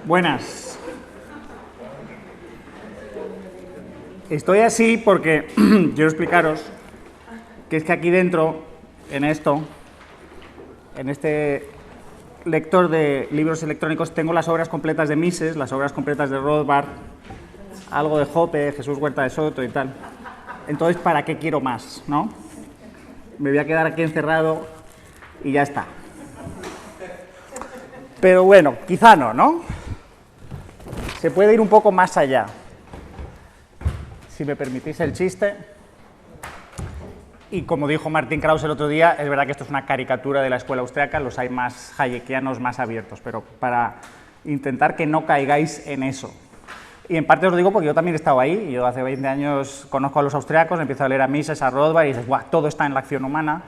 Buenas. Estoy así porque quiero explicaros que es que aquí dentro, en este lector de libros electrónicos, tengo las obras completas de Mises, las obras completas de Rothbard, algo de Hoppe, Jesús Huerta de Soto y tal. Entonces, ¿para qué quiero más, no? Me voy a quedar aquí encerrado y ya está. Pero bueno, quizá no, ¿no? Se puede ir un poco más allá. Si me permitís el chiste. Y como dijo Martin Krauss el otro día, es verdad que esto es una caricatura de la escuela austriaca, los hay más hayekianos, más abiertos, pero para intentar que no caigáis en eso. Y en parte os lo digo porque yo también he estado ahí, yo hace 20 años conozco a los austriacos, empiezo a leer a Mises, a Rothbard y dices, ¡guau!, todo está en la acción humana,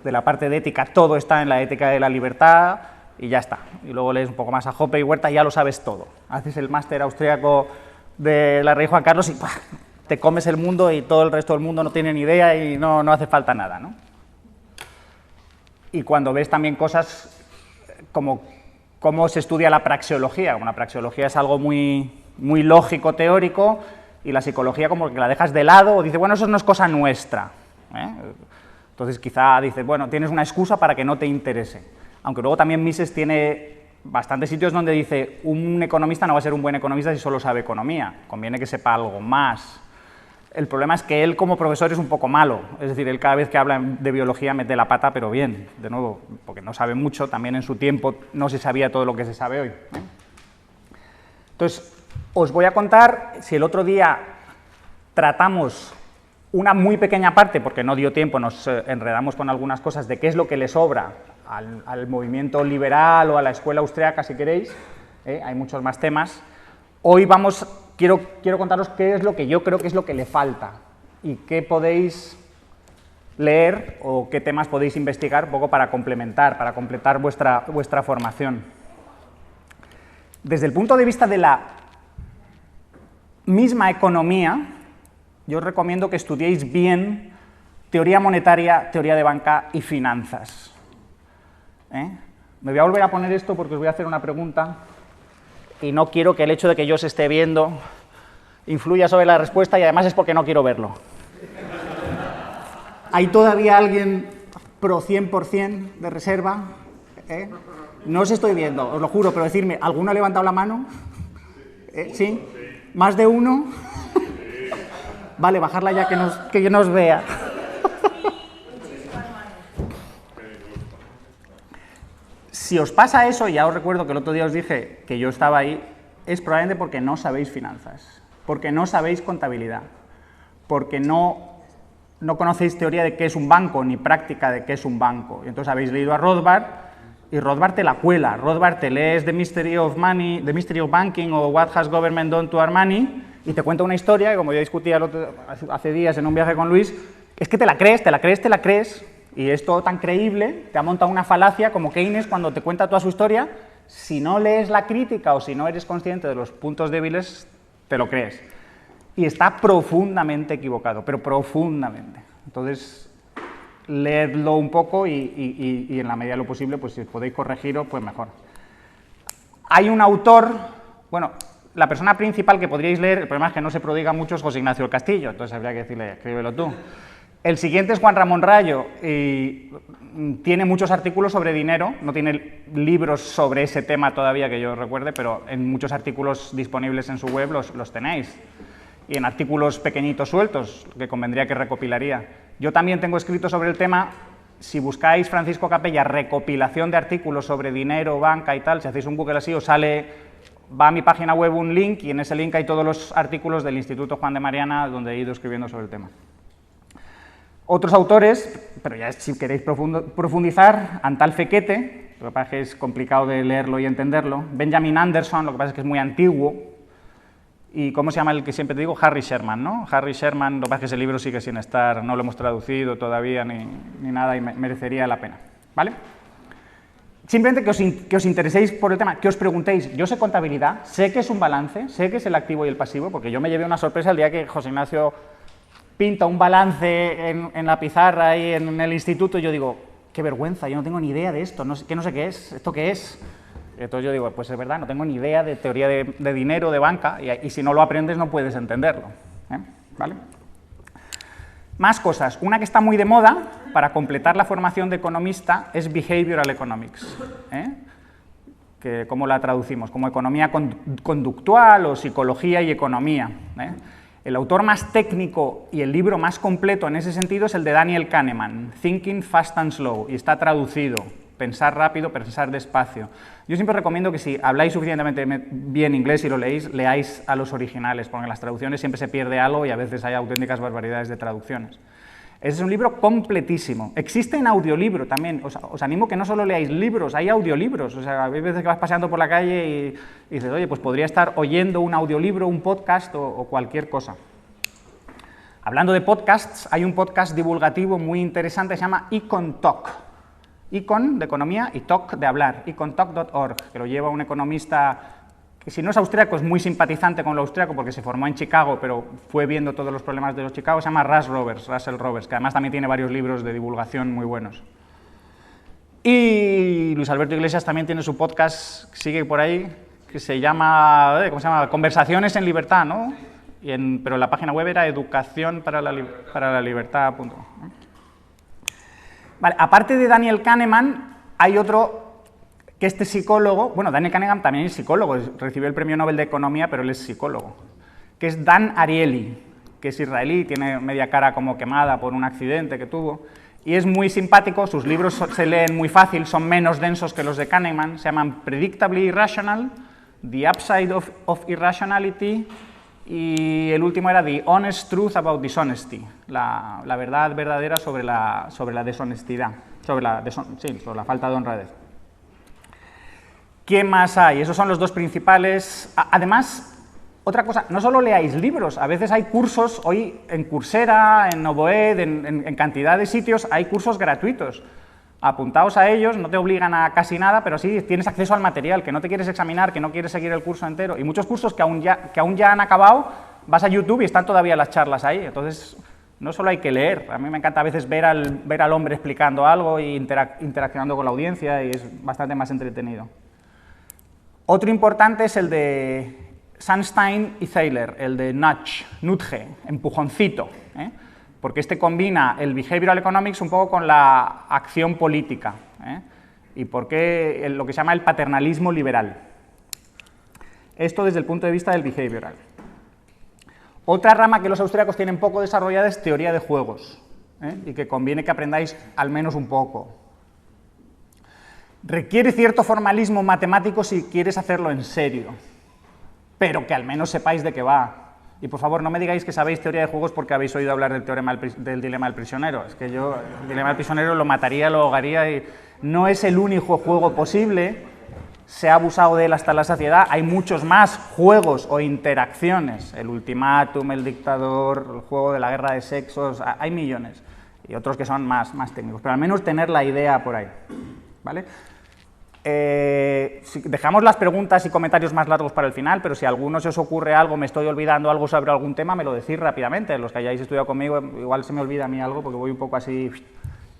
de la parte de ética, todo está en la ética de la libertad y ya está. Y luego lees un poco más a Hoppe y Huerta y ya lo sabes todo. Haces el máster austriaco de la Rey Juan Carlos y ¡pah!, te comes el mundo y todo el resto del mundo no tiene ni idea y no hace falta nada, ¿no? Y cuando ves también cosas como cómo se estudia la praxeología, como la praxeología es algo muy lógico, teórico, y la psicología como que la dejas de lado o dices, bueno, eso no es cosa nuestra, ¿eh? Entonces quizá dices, bueno, tienes una excusa para que no te interese. Aunque luego también Mises tiene bastantes sitios donde dice, un economista no va a ser un buen economista si solo sabe economía, conviene que sepa algo más. El problema es que él como profesor es un poco malo, es decir, él cada vez que habla de biología mete la pata, pero bien, de nuevo, porque no sabe mucho, también en su tiempo no se sabía todo lo que se sabe hoy, ¿eh? Entonces, os voy a contar, si el otro día tratamos una muy pequeña parte, porque no dio tiempo, nos enredamos con algunas cosas de qué es lo que le sobra al movimiento liberal o a la escuela austriaca, si queréis, hay muchos más temas. Hoy quiero contaros qué es lo que yo creo que es lo que le falta y qué podéis leer o qué temas podéis investigar un poco para completar vuestra formación. Desde el punto de vista de la misma economía, yo os recomiendo que estudiéis bien teoría monetaria, teoría de banca y finanzas. Me voy a volver a poner esto porque os voy a hacer una pregunta y no quiero que el hecho de que yo os esté viendo influya sobre la respuesta y además es porque no quiero verlo. ¿Hay todavía alguien pro 100% de reserva? No os estoy viendo, os lo juro, pero decirme, ¿alguno ha levantado la mano? ¿Sí? ¿Más de uno? Vale, bajarla ya que yo nos vea. Si os pasa eso, ya os recuerdo que el otro día os dije que yo estaba ahí, es probablemente porque no sabéis finanzas, porque no sabéis contabilidad, porque no conocéis teoría de qué es un banco, ni práctica de qué es un banco. Y entonces habéis leído a Rothbard, y Rothbard te la cuela. Rothbard te lees The Mystery of Money, The Mystery of Banking o What Has Government Done to Our Money, y te cuenta una historia, que como yo discutía hace días en un viaje con Luis, es que te la crees, y es todo tan creíble, te ha montado una falacia como Keynes cuando te cuenta toda su historia, si no lees la crítica o si no eres consciente de los puntos débiles, te lo crees. Y está profundamente equivocado, pero profundamente. Entonces, leedlo un poco y en la medida de lo posible, pues si podéis corregiros, pues mejor. Hay un autor, bueno, la persona principal que podríais leer, el problema es que no se prodiga mucho, es José Ignacio del Castillo, entonces habría que decirle, escríbelo tú. El siguiente es Juan Ramón Rayo, y tiene muchos artículos sobre dinero, no tiene libros sobre ese tema todavía que yo recuerde, pero en muchos artículos disponibles en su web los tenéis. Y en artículos pequeñitos sueltos, que convendría que recopilaría. Yo también tengo escrito sobre el tema, si buscáis Francisco Capella, recopilación de artículos sobre dinero, banca y tal, si hacéis un Google así, os sale, va a mi página web un link, y en ese link hay todos los artículos del Instituto Juan de Mariana, donde he ido escribiendo sobre el tema. Otros autores, pero ya si queréis profundizar, Antal Fekete, lo que pasa es que es complicado de leerlo y entenderlo, Benjamin Anderson, lo que pasa es que es muy antiguo, y ¿cómo se llama el que siempre te digo? Harry Sherman, ¿no? Harry Sherman, lo que pasa es que ese libro sigue sin estar, no lo hemos traducido todavía ni nada y merecería la pena, ¿vale? Simplemente que os intereséis por el tema, que os preguntéis, yo sé contabilidad, sé que es un balance, sé que es el activo y el pasivo, porque yo me llevé una sorpresa el día que José Ignacio pinta un balance en la pizarra y en el instituto, y yo digo, qué vergüenza, yo no tengo ni idea de esto, no sé qué es, ¿esto qué es? Entonces yo digo, pues es verdad, no tengo ni idea de teoría de dinero, de banca, y si no lo aprendes no puedes entenderlo. ¿Vale? Más cosas. Una que está muy de moda para completar la formación de economista es Behavioral Economics. ¿Cómo la traducimos? Como economía conductual o psicología y economía. El autor más técnico y el libro más completo en ese sentido es el de Daniel Kahneman, Thinking Fast and Slow, y está traducido. Pensar rápido, pensar despacio. Yo siempre recomiendo que si habláis suficientemente bien inglés y lo leéis, leáis a los originales, porque en las traducciones siempre se pierde algo y a veces hay auténticas barbaridades de traducciones. Ese es un libro completísimo. Existe en audiolibro también. Os animo que no solo leáis libros, hay audiolibros. O sea, hay veces que vas paseando por la calle y dices, oye, pues podría estar oyendo un audiolibro, un podcast o cualquier cosa. Hablando de podcasts, hay un podcast divulgativo muy interesante que se llama Econ Talk. Econ, de economía, y talk, de hablar, econtalk.org, que lo lleva un economista que, si no es austríaco, es muy simpatizante con lo austríaco porque se formó en Chicago, pero fue viendo todos los problemas de los Chicago. Se llama Russell Roberts, que además también tiene varios libros de divulgación muy buenos. Y Luis Alberto Iglesias también tiene su podcast, sigue por ahí, que se llama, ¿cómo se llama? Conversaciones en Libertad, ¿no? Pero la página web era educacionparalalibertad.com. Vale, aparte de Daniel Kahneman, hay otro que este psicólogo, bueno, Daniel Kahneman también es psicólogo, recibió el premio Nobel de Economía, pero él es psicólogo, que es Dan Ariely, que es israelí, tiene media cara como quemada por un accidente que tuvo, y es muy simpático, sus libros se leen muy fácil, son menos densos que los de Kahneman, se llaman Predictably Irrational, The Upside of Irrationality, y el último era The Honest Truth About Dishonesty, la verdad verdadera sobre la deshonestidad, sobre la falta de honradez. ¿Quién más hay? Esos son los dos principales. Además, otra cosa, no solo leáis libros, a veces hay cursos, hoy en Coursera, en Novoed, en cantidad de sitios, hay cursos gratuitos. Apuntaos a ellos, no te obligan a casi nada, pero sí tienes acceso al material, que no te quieres examinar, que no quieres seguir el curso entero. Y muchos cursos que aún ya han acabado, vas a YouTube y están todavía las charlas ahí. Entonces, no solo hay que leer, a mí me encanta a veces ver al hombre explicando algo e interaccionando con la audiencia, y es bastante más entretenido. Otro importante es el de Sunstein y Thaler, el de nudge, empujoncito, porque este combina el behavioral economics un poco con la acción política, y porque lo que se llama el paternalismo liberal. Esto desde el punto de vista del behavioral. Otra rama que los austríacos tienen poco desarrollada es teoría de juegos, y que conviene que aprendáis al menos un poco. Requiere cierto formalismo matemático si quieres hacerlo en serio, pero que al menos sepáis de qué va. Y por favor, no me digáis que sabéis teoría de juegos porque habéis oído hablar del dilema del prisionero. Es que yo el dilema del prisionero lo mataría, lo ahogaría, y no es el único juego posible. Se ha abusado de él hasta la saciedad. Hay muchos más juegos o interacciones. El ultimátum, el dictador, el juego de la guerra de sexos, hay millones. Y otros que son más técnicos. Pero al menos tener la idea por ahí, ¿vale? Dejamos las preguntas y comentarios más largos para el final, pero si a alguno se os ocurre algo, me estoy olvidando algo sobre algún tema, me lo decís rápidamente. Los que hayáis estudiado conmigo, igual se me olvida a mí algo, porque voy un poco así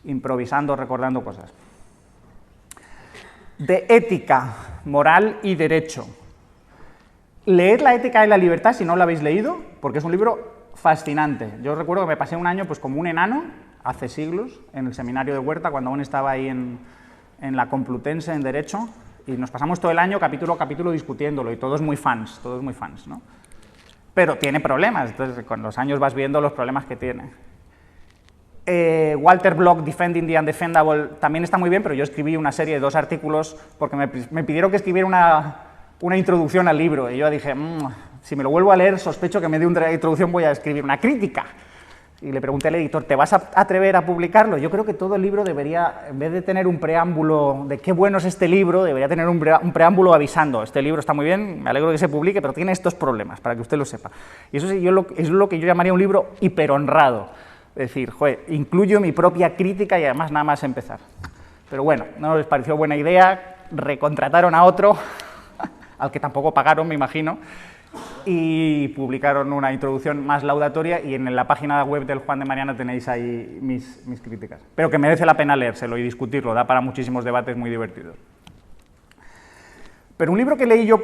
improvisando, recordando cosas. De ética, moral y derecho. Leed La ética y la libertad si no lo habéis leído, porque es un libro fascinante. Yo recuerdo que me pasé un año pues como un enano, hace siglos, en el seminario de Huerta, cuando aún estaba ahí en la Complutense en Derecho, y nos pasamos todo el año capítulo a capítulo discutiéndolo, y todos muy fans, ¿no? Pero tiene problemas, entonces con los años vas viendo los problemas que tiene. Walter Block, Defending the Undefendable, también está muy bien, pero yo escribí una serie de 2 artículos porque me pidieron que escribiera una introducción al libro, y yo dije, si me lo vuelvo a leer, sospecho que me dé una introducción, voy a escribir una crítica. Y le pregunté al editor, ¿te vas a atrever a publicarlo? Yo creo que todo el libro debería, en vez de tener un preámbulo de qué bueno es este libro, debería tener un preámbulo avisando, este libro está muy bien, me alegro de que se publique, pero tiene estos problemas, para que usted lo sepa. Y eso sí, es lo que yo llamaría un libro hiperhonrado. Es decir, joder, incluyo mi propia crítica y además nada más empezar. Pero bueno, no les pareció buena idea, recontrataron a otro, al que tampoco pagaron, me imagino, y publicaron una introducción más laudatoria, y en la página web del Juan de Mariana tenéis ahí mis críticas. Pero que merece la pena leérselo y discutirlo, da para muchísimos debates muy divertidos. Pero un libro que leí yo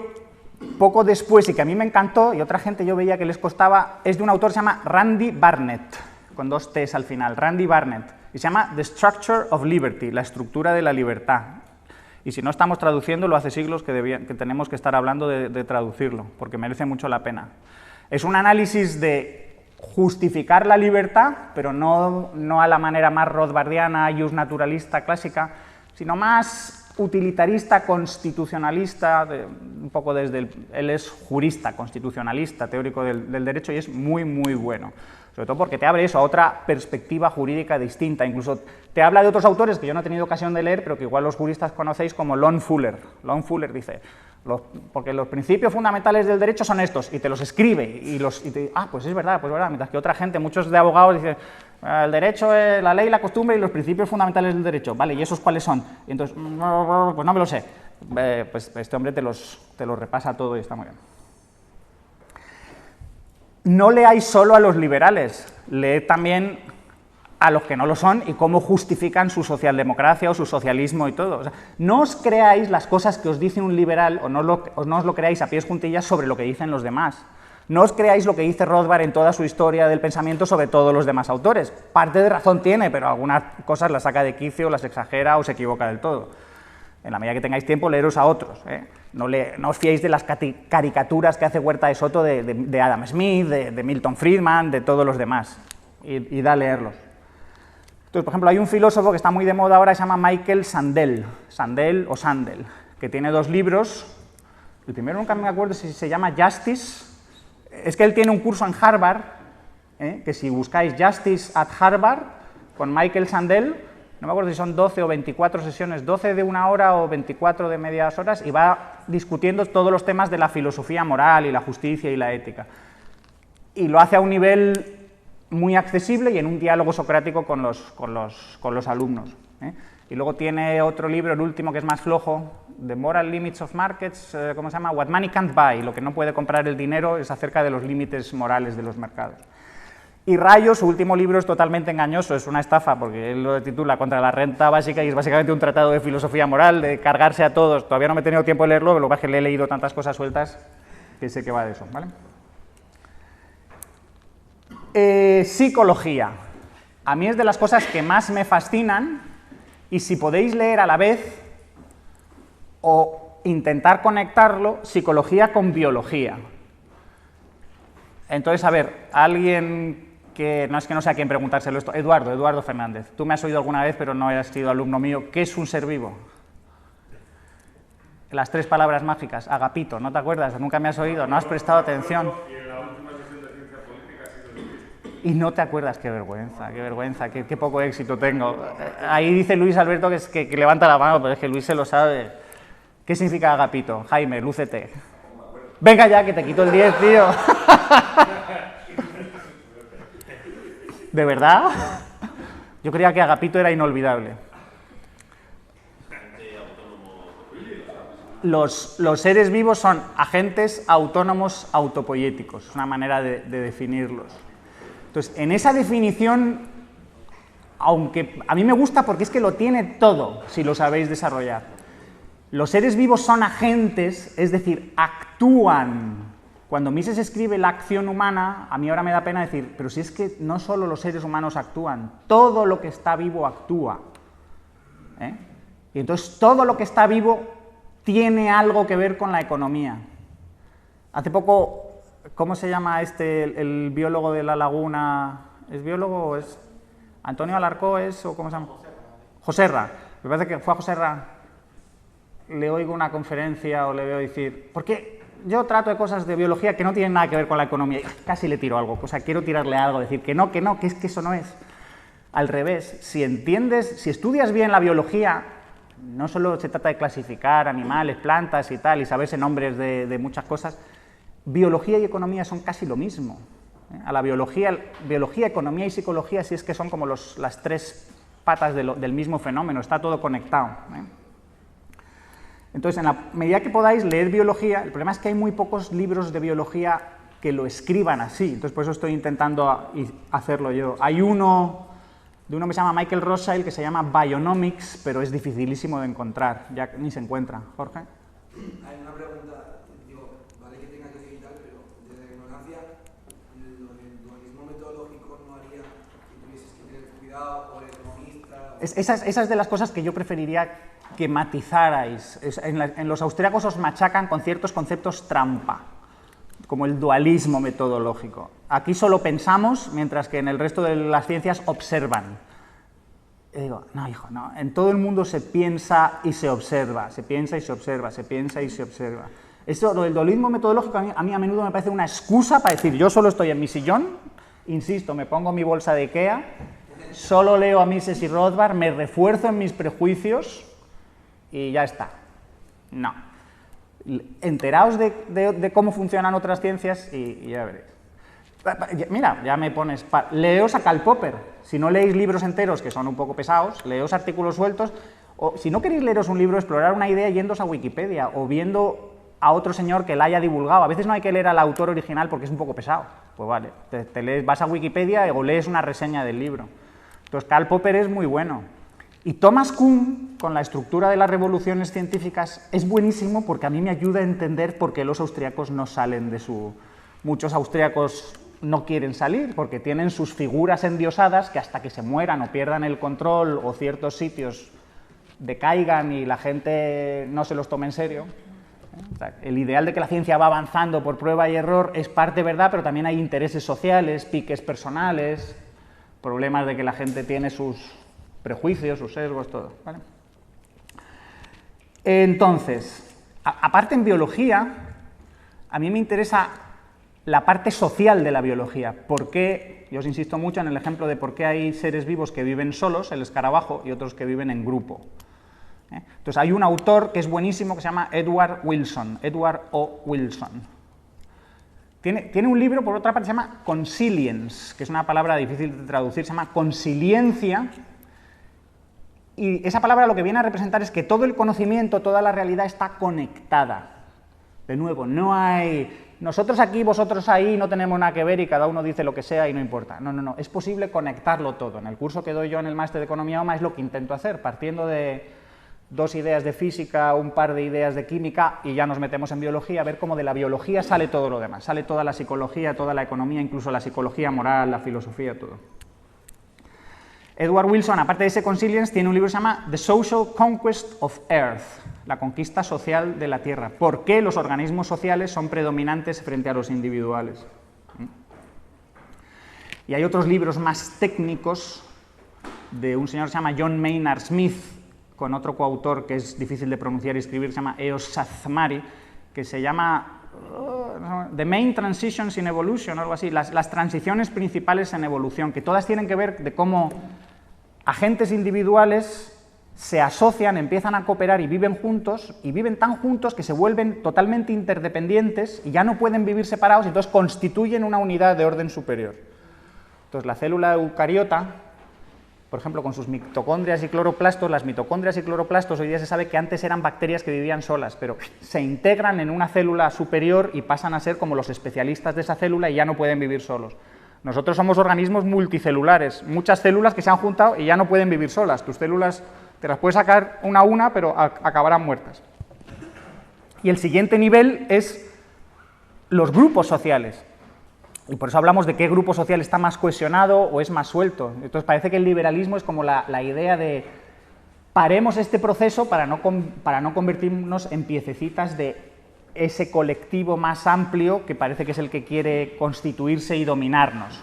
poco después y que a mí me encantó, y otra gente yo veía que les costaba, es de un autor que se llama Randy Barnett, con 2 T's al final, Randy Barnett, y se llama The Structure of Liberty, la estructura de la libertad. Y si no estamos traduciendo, hace siglos que tenemos que estar hablando de traducirlo, porque merece mucho la pena. Es un análisis de justificar la libertad, pero no a la manera más rothbardiana, jus naturalista, clásica, sino más utilitarista, constitucionalista, un poco desde él es jurista, constitucionalista, teórico del derecho, y es muy, muy bueno. Sobre todo porque te abre eso a otra perspectiva jurídica distinta. Incluso te habla de otros autores que yo no he tenido ocasión de leer, pero que igual los juristas conocéis, como Lon Fuller. Lon Fuller dice, porque los principios fundamentales del derecho son estos, y te los escribe, pues es verdad, mientras que otra gente, muchos de abogados dicen, el derecho es la ley, la costumbre y los principios fundamentales del derecho, vale, ¿y esos cuáles son? Y entonces, pues no me lo sé. Pues este hombre te los repasa todo y está muy bien. No leáis solo a los liberales, leed también a los que no lo son y cómo justifican su socialdemocracia o su socialismo y todo. O sea, no os creáis las cosas que os dice un liberal o no os lo creáis a pies juntillas sobre lo que dicen los demás. No os creáis lo que dice Rothbard en toda su historia del pensamiento sobre todos los demás autores. Parte de razón tiene, pero algunas cosas las saca de quicio, las exagera o se equivoca del todo. En la medida que tengáis tiempo, leeros a otros. No os fiéis de las caricaturas que hace Huerta de Soto de Adam Smith, de Milton Friedman, de todos los demás. Y da a leerlos. Entonces, por ejemplo, hay un filósofo que está muy de moda ahora, se llama Michael Sandel, que tiene 2 libros. El primero nunca me acuerdo si se llama Justice. Es que él tiene un curso en Harvard, que si buscáis Justice at Harvard, con Michael Sandel, no me acuerdo si son 12 o 24 sesiones, 12 de 1 hora o 24 de medias horas, y va discutiendo todos los temas de la filosofía moral y la justicia y la ética. Y lo hace a un nivel muy accesible y en un diálogo socrático con los alumnos. Y luego tiene otro libro, el último, que es más flojo, The Moral Limits of Markets, ¿cómo se llama? What Money Can't Buy, lo que no puede comprar el dinero, es acerca de los límites morales de los mercados. Y Rayo, su último libro, es totalmente engañoso, es una estafa, porque él lo titula Contra la renta básica y es básicamente un tratado de filosofía moral, de cargarse a todos. Todavía no me he tenido tiempo de leerlo, pero lo que pasa es que le he leído tantas cosas sueltas que sé que va de eso, ¿vale? Psicología. A mí es de las cosas que más me fascinan, y si podéis leer a la vez o intentar conectarlo, psicología con biología. Entonces, a ver, alguien que no sé a quién preguntárselo esto, Eduardo Fernández, tú me has oído alguna vez, pero no has sido alumno mío, ¿qué es un ser vivo? Las 3 palabras mágicas, agapito, ¿no te acuerdas? Nunca me has oído, no has prestado atención. Y no te acuerdas, qué vergüenza, qué poco éxito tengo. Ahí dice Luis Alberto que levanta la mano, pero es que Luis se lo sabe. ¿Qué significa agapito? Jaime, lúcete. Venga ya, que te quito el 10, tío. ¿De verdad? Yo creía que agapito era inolvidable. Los seres vivos son agentes autónomos autopoiéticos, es una manera de definirlos. Entonces, en esa definición, aunque a mí me gusta porque es que lo tiene todo, si lo sabéis desarrollar. Los seres vivos son agentes, es decir, actúan. Cuando Mises escribe la acción humana, a mí ahora me da pena decir, pero si es que no solo los seres humanos actúan, todo lo que está vivo actúa. Y entonces todo lo que está vivo tiene algo que ver con la economía. Hace poco, ¿cómo se llama el biólogo de La Laguna? ¿Es biólogo o es Antonio Alarcó o cómo se llama? Joserra. Me parece que fue a Joserra, le oigo una conferencia o le veo decir, porque yo trato de cosas de biología que no tienen nada que ver con la economía, y casi le tiro algo, o sea, quiero tirarle algo, decir que es que eso no es. Al revés, si estudias bien la biología, no solo se trata de clasificar animales, plantas y tal, y saberse nombres de muchas cosas, biología y economía son casi lo mismo. A la biología, economía y psicología sí es que son como las 3 patas del mismo fenómeno, está todo conectado. Entonces, en la medida que podáis leer biología, el problema es que hay muy pocos libros de biología que lo escriban así, entonces por eso estoy intentando hacerlo yo. Hay uno que se llama Michael Rothschild, que se llama Bionomics, pero es dificilísimo de encontrar, ya ni se encuentra. Jorge, Hay una pregunta, digo, vale que tenga que ser y tal, pero desde la ignorancia, lo del dualismo metodológico no haría que tuvieses que tener cuidado, o el economista... Esa es de las cosas que yo preferiría que matizarais. En los austríacos os machacan con ciertos conceptos trampa, como el dualismo metodológico. Aquí solo pensamos, mientras que en el resto de las ciencias observan. Y digo, no, hijo, no. En todo el mundo se piensa y se observa, se piensa y se observa, se piensa y se observa. Esto, lo del dualismo metodológico, a mí a menudo me parece una excusa para decir, yo solo estoy en mi sillón, insisto, me pongo mi bolsa de Ikea, solo leo a Mises y Rothbard, me refuerzo en mis prejuicios y ya está. No. Enteraos de cómo funcionan otras ciencias y ya veréis. Mira, ya me pones... Leos a Karl Popper. Si no leéis libros enteros, que son un poco pesados, leos artículos sueltos, o si no queréis leeros un libro, explorar una idea yéndos a Wikipedia, o viendo a otro señor que la haya divulgado. A veces no hay que leer al autor original porque es un poco pesado. Pues vale, vas a Wikipedia o lees una reseña del libro. Entonces, Karl Popper es muy bueno. Y Thomas Kuhn, con la estructura de las revoluciones científicas, es buenísimo porque a mí me ayuda a entender por qué los austríacos no salen de su... Muchos austríacos no quieren salir porque tienen sus figuras endiosadas que hasta que se mueran o pierdan el control o ciertos sitios decaigan y la gente no se los tome en serio. O sea, el ideal de que la ciencia va avanzando por prueba y error es parte verdad, pero también hay intereses sociales, piques personales, problemas de que la gente tiene sus prejuicios, sus sesgos, todo. ¿Vale? Entonces, aparte en biología, a mí me interesa la parte social de la biología. ¿Por qué? Yo os insisto mucho en el ejemplo de por qué hay seres vivos que viven solos, el escarabajo, y otros que viven en grupo. Entonces hay un autor que es buenísimo que se llama Edward Wilson, Edward O. Wilson. Tiene un libro, por otra parte, se llama Consilience, que es una palabra difícil de traducir, se llama consiliencia, y esa palabra lo que viene a representar es que todo el conocimiento, toda la realidad está conectada. De nuevo, no hay... Nosotros aquí, vosotros ahí, no tenemos nada que ver y cada uno dice lo que sea y no importa. No, no, no, es posible conectarlo todo. En el curso que doy yo en el máster de Economía OMA es lo que intento hacer, partiendo de 2 ideas de física, un par de ideas de química y ya nos metemos en biología, a ver cómo de la biología sale todo lo demás. Sale toda la psicología, toda la economía, incluso la psicología moral, la filosofía, todo. Edward Wilson, aparte de ese Consilience, tiene un libro que se llama The Social Conquest of Earth, la conquista social de la Tierra. ¿Por qué los organismos sociales son predominantes frente a los individuales? Y hay otros libros más técnicos de un señor que se llama John Maynard Smith, con otro coautor que es difícil de pronunciar y escribir, se llama Eos Sazmari, que se llama The Main Transitions in Evolution, o algo así, las transiciones principales en evolución, que todas tienen que ver de cómo agentes individuales se asocian, empiezan a cooperar y viven juntos, y viven tan juntos que se vuelven totalmente interdependientes y ya no pueden vivir separados, y entonces constituyen una unidad de orden superior. Entonces la célula eucariota, por ejemplo, con sus mitocondrias y cloroplastos, las mitocondrias y cloroplastos hoy día se sabe que antes eran bacterias que vivían solas, pero se integran en una célula superior y pasan a ser como los especialistas de esa célula y ya no pueden vivir solos. Nosotros somos organismos multicelulares, muchas células que se han juntado y ya no pueden vivir solas. Tus células te las puedes sacar una a una, pero acabarán muertas. Y el siguiente nivel es los grupos sociales. Y por eso hablamos de qué grupo social está más cohesionado o es más suelto. Entonces parece que el liberalismo es como la idea de paremos este proceso para no convertirnos en piececitas de ese colectivo más amplio que parece que es el que quiere constituirse y dominarnos.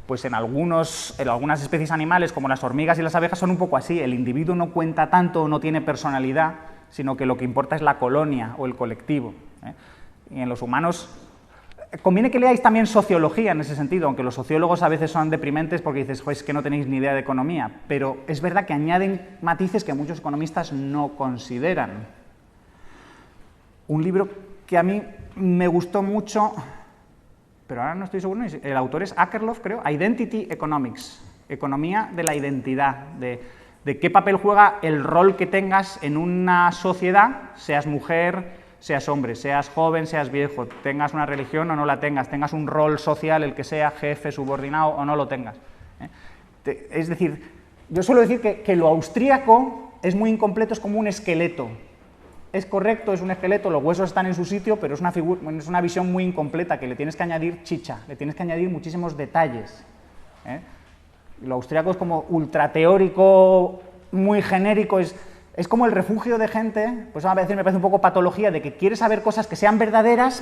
Pues en algunas especies animales, como las hormigas y las abejas, son un poco así. El individuo no cuenta tanto, no tiene personalidad, sino que lo que importa es la colonia o el colectivo. Y en los humanos... Conviene que leáis también sociología en ese sentido, aunque los sociólogos a veces son deprimentes porque dices, pues es que no tenéis ni idea de economía, pero es verdad que añaden matices que muchos economistas no consideran. Un libro que a mí me gustó mucho, pero ahora no estoy seguro, el autor es Akerlof, creo, Identity Economics, economía de la identidad, de qué papel juega el rol que tengas en una sociedad, seas mujer, seas hombre, seas joven, seas viejo, tengas una religión o no la tengas, tengas un rol social, el que sea, jefe, subordinado o no lo tengas. Es decir, yo suelo decir que lo austríaco es muy incompleto, es como un esqueleto. es correcto, es un esqueleto, los huesos están en su sitio, pero es una visión muy incompleta, que le tienes que añadir chicha, le tienes que añadir muchísimos detalles. Lo austríaco es como ultrateórico, muy genérico, es como el refugio de gente, pues a veces me parece un poco patología, de que quieres saber cosas que sean verdaderas,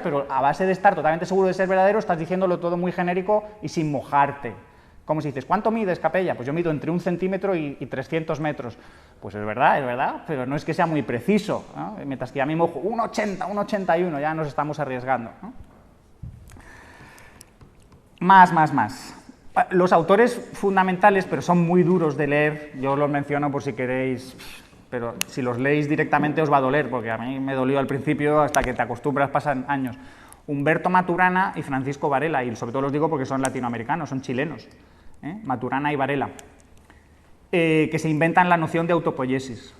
pero a base de estar totalmente seguro de ser verdadero, estás diciéndolo todo muy genérico y sin mojarte. Como si dices, ¿cuánto mides, Capella? Pues yo mido entre 1 centímetro y 300 metros. Pues es verdad, pero no es que sea muy preciso, ¿no? Mientras que a mí me mojo 1,80, 1,81, ya nos estamos arriesgando, ¿no? Más. Los autores fundamentales, pero son muy duros de leer, yo los menciono por si queréis, pero si los leéis directamente os va a doler, porque a mí me dolió al principio, hasta que te acostumbras pasan años. Humberto Maturana y Francisco Varela, y sobre todo los digo porque son latinoamericanos, son chilenos, Maturana y Varela, que se inventan la noción de autopoiesis.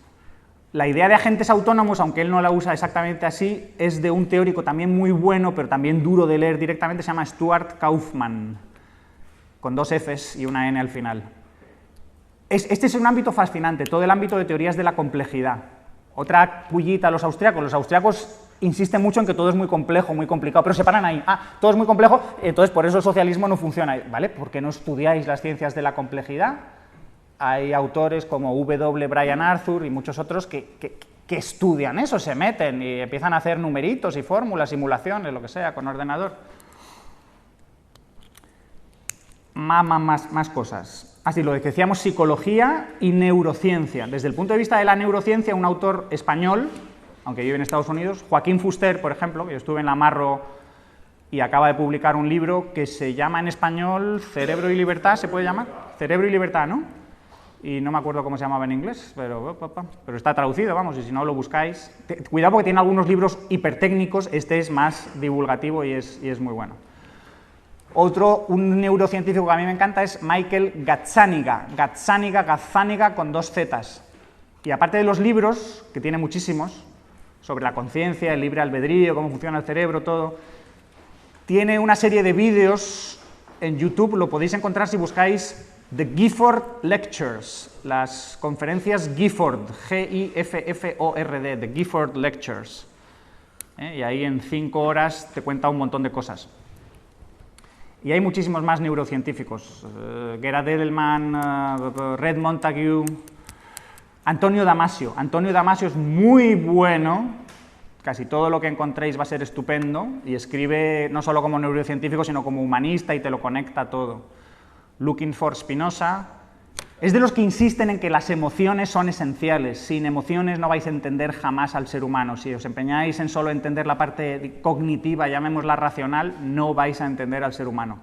La idea de agentes autónomos, aunque él no la usa exactamente así, es de un teórico también muy bueno, pero también duro de leer directamente, se llama Stuart Kauffman, con 2 Fs y una N al final. Este es un ámbito fascinante, todo el ámbito de teorías de la complejidad. Otra pullita a los austriacos insisten mucho en que todo es muy complejo, muy complicado, pero se paran ahí. Todo es muy complejo, entonces por eso el socialismo no funciona. ¿Vale? ¿Por qué no estudiáis las ciencias de la complejidad? Hay autores como W. Brian Arthur y muchos otros que estudian eso, se meten y empiezan a hacer numeritos y fórmulas, simulaciones, lo que sea, con ordenador. Más cosas. Así, lo que decíamos, psicología y neurociencia. Desde el punto de vista de la neurociencia, un autor español, aunque vive en Estados Unidos, Joaquín Fuster, por ejemplo, yo estuve en la Marro y acaba de publicar un libro que se llama en español Cerebro y Libertad, ¿se puede llamar? Cerebro y Libertad, ¿no? Y no me acuerdo cómo se llamaba en inglés, pero está traducido, vamos, y si no lo buscáis. Cuidado porque tiene algunos libros hipertécnicos, este es más divulgativo y es muy bueno. Otro, un neurocientífico que a mí me encanta es Michael Gazzaniga con 2 Zs. Y aparte de los libros, que tiene muchísimos, sobre la conciencia, el libre albedrío, cómo funciona el cerebro, todo, tiene una serie de vídeos en YouTube, lo podéis encontrar si buscáis The Gifford Lectures, las conferencias Gifford, G-I-F-F-O-R-D, The Gifford Lectures. Y ahí en 5 horas te cuenta un montón de cosas. Y hay muchísimos más neurocientíficos, Gerard Edelman, Red Montague, Antonio Damasio. Antonio Damasio es muy bueno, casi todo lo que encontréis va a ser estupendo, y escribe no solo como neurocientífico, sino como humanista y te lo conecta todo. Looking for Spinoza. Es de los que insisten en que las emociones son esenciales. Sin emociones no vais a entender jamás al ser humano. Si os empeñáis en solo entender la parte cognitiva, llamémosla racional, no vais a entender al ser humano.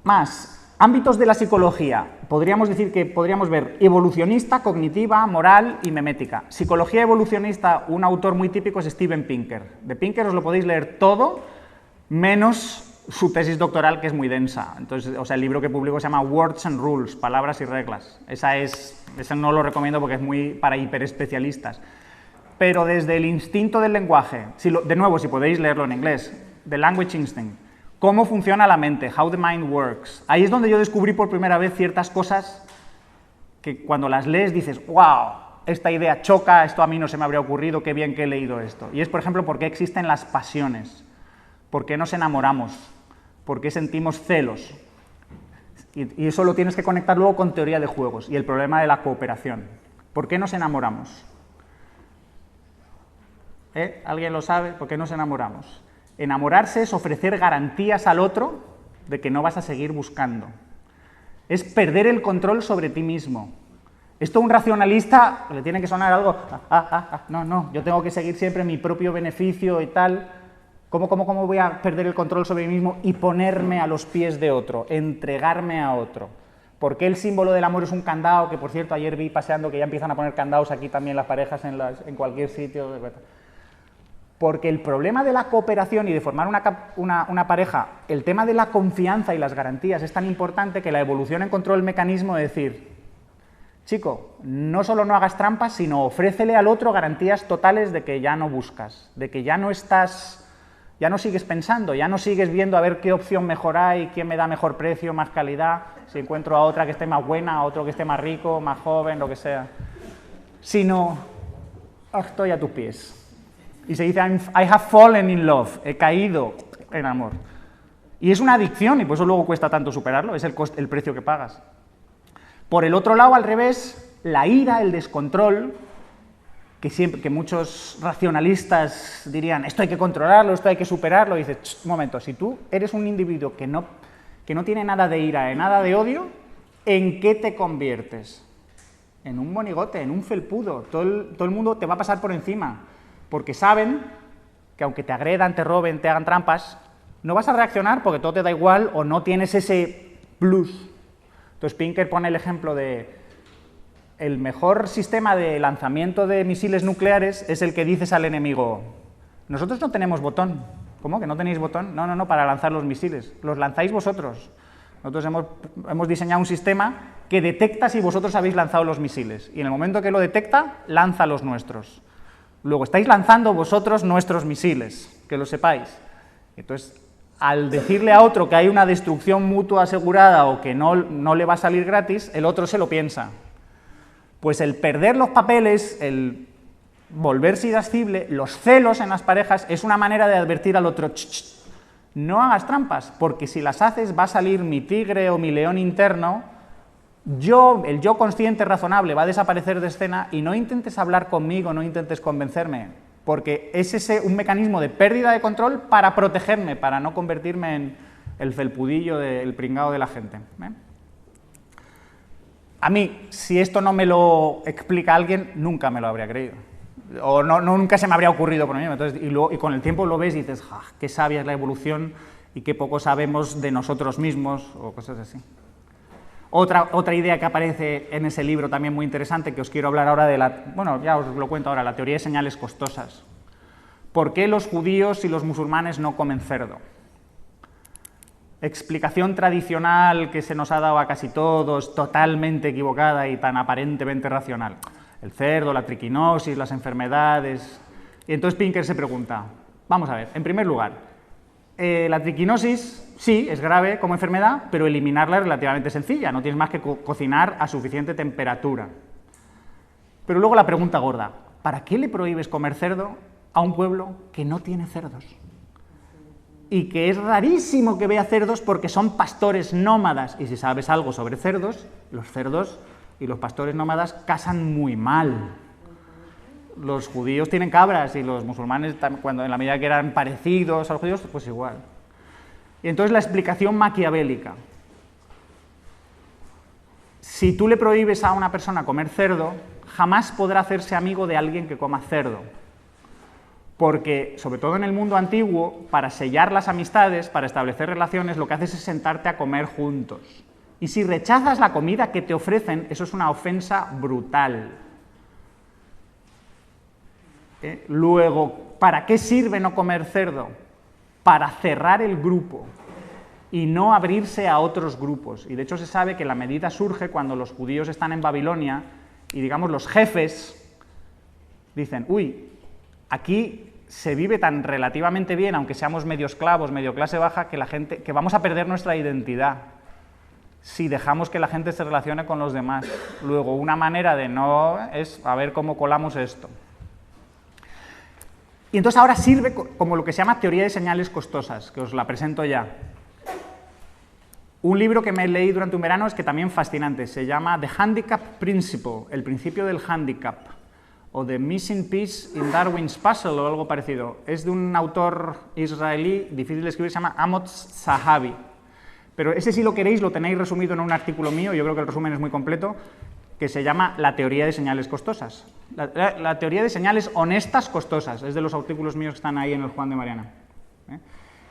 Más, ámbitos de la psicología. Podríamos decir que podríamos ver evolucionista, cognitiva, moral y memética. Psicología evolucionista, un autor muy típico es Steven Pinker. De Pinker os lo podéis leer todo, menos su tesis doctoral, que es muy densa. Entonces, el libro que publicó se llama Words and Rules, palabras y reglas. Ese no lo recomiendo porque es muy para hiperespecialistas. Pero desde el instinto del lenguaje, de nuevo, si podéis leerlo en inglés, The Language Instinct, cómo funciona la mente, how the mind works. Ahí es donde yo descubrí por primera vez ciertas cosas que cuando las lees dices, wow, esta idea choca, esto a mí no se me habría ocurrido, qué bien que he leído esto. Y es, por ejemplo, por qué existen las pasiones. ¿Por qué nos enamoramos? ¿Por qué sentimos celos? Y eso lo tienes que conectar luego con teoría de juegos y el problema de la cooperación. ¿Por qué nos enamoramos? ¿Alguien lo sabe? ¿Por qué nos enamoramos? Enamorarse es ofrecer garantías al otro de que no vas a seguir buscando. Es perder el control sobre ti mismo. Esto a un racionalista le tiene que sonar algo, no, yo tengo que seguir siempre mi propio beneficio y tal. ¿Cómo voy a perder el control sobre mí mismo y ponerme a los pies de otro, entregarme a otro? ¿Por qué el símbolo del amor es un candado? Que, por cierto, ayer vi paseando que ya empiezan a poner candados aquí también las parejas en cualquier sitio. Porque el problema de la cooperación y de formar una pareja, el tema de la confianza y las garantías es tan importante que la evolución encontró el mecanismo de decir, chico, no solo no hagas trampas, sino ofrécele al otro garantías totales de que ya no buscas, de que ya no sigues pensando, ya no sigues viendo a ver qué opción mejor hay, quién me da mejor precio, más calidad, si encuentro a otra que esté más buena, a otro que esté más rico, más joven, lo que sea. sino estoy a tus pies. Y se dice, I have fallen in love, he caído en amor. Y es una adicción y por eso luego cuesta tanto superarlo, es el precio que pagas. Por el otro lado, al revés, la ira, el descontrol, que muchos racionalistas dirían, esto hay que controlarlo, esto hay que superarlo, y dices, un momento, si tú eres un individuo que no tiene nada de ira, nada de odio, ¿en qué te conviertes? En un monigote, en un felpudo, todo el mundo te va a pasar por encima, porque saben que aunque te agredan, te roben, te hagan trampas, no vas a reaccionar porque todo te da igual o no tienes ese plus. Entonces Pinker pone el ejemplo de el mejor sistema de lanzamiento de misiles nucleares es el que dices al enemigo, nosotros no tenemos botón. ¿Cómo? ¿Que no tenéis botón? No, no, no, para lanzar los misiles. Los lanzáis vosotros. Nosotros hemos diseñado un sistema que detecta si vosotros habéis lanzado los misiles. Y en el momento que lo detecta, lanza los nuestros. Luego, estáis lanzando vosotros nuestros misiles, que lo sepáis. Entonces, al decirle a otro que hay una destrucción mutua asegurada o que no le va a salir gratis, el otro se lo piensa. Pues el perder los papeles, el volverse irascible, los celos en las parejas, es una manera de advertir al otro, no hagas trampas, porque si las haces va a salir mi tigre o mi león interno, el yo consciente razonable va a desaparecer de escena y no intentes hablar conmigo, no intentes convencerme, porque es un mecanismo de pérdida de control para protegerme, para no convertirme en el felpudillo, el pringao de la gente. A mí, si esto no me lo explica alguien, nunca me lo habría creído. O nunca se me habría ocurrido por mí. Entonces, y con el tiempo lo ves y dices, qué sabia es la evolución y qué poco sabemos de nosotros mismos, o cosas así. Otra idea que aparece en ese libro también muy interesante, que os quiero hablar ahora bueno, ya os lo cuento ahora, la teoría de señales costosas. ¿Por qué los judíos y los musulmanes no comen cerdo? Explicación tradicional que se nos ha dado a casi todos, totalmente equivocada y tan aparentemente racional. El cerdo, la triquinosis, las enfermedades... Y entonces Pinker se pregunta, vamos a ver, en primer lugar, la triquinosis sí, es grave como enfermedad, pero eliminarla es relativamente sencilla, no tienes más que cocinar a suficiente temperatura. Pero luego la pregunta gorda, ¿para qué le prohíbes comer cerdo a un pueblo que no tiene cerdos? Y que es rarísimo que vea cerdos porque son pastores nómadas. Y si sabes algo sobre cerdos, los cerdos y los pastores nómadas casan muy mal. Los judíos tienen cabras y los musulmanes, cuando en la medida que eran parecidos a los judíos, pues igual. Y entonces la explicación maquiavélica. Si tú le prohíbes a una persona comer cerdo, jamás podrá hacerse amigo de alguien que coma cerdo. Porque, sobre todo en el mundo antiguo, para sellar las amistades, para establecer relaciones, lo que haces es sentarte a comer juntos. Y si rechazas la comida que te ofrecen, eso es una ofensa brutal. Luego, ¿para qué sirve no comer cerdo? Para cerrar el grupo y no abrirse a otros grupos. Y de hecho se sabe que la medida surge cuando los judíos están en Babilonia y, digamos, los jefes dicen, uy, aquí se vive tan relativamente bien, aunque seamos medio esclavos, medio clase baja, que vamos a perder nuestra identidad si dejamos que la gente se relacione con los demás. Luego, una manera de no es a ver cómo colamos esto. Y entonces ahora sirve como lo que se llama teoría de señales costosas, que os la presento ya. Un libro que me leí durante un verano es que también fascinante, se llama The Handicap Principle, el principio del handicap, o The Missing Piece in Darwin's Puzzle, o algo parecido. Es de un autor israelí, difícil de escribir, se llama Amos Zahavi. Pero ese, si lo queréis, lo tenéis resumido en un artículo mío, yo creo que el resumen es muy completo, que se llama La teoría de señales costosas. La teoría de señales honestas costosas, es de los artículos míos que están ahí en el Juan de Mariana.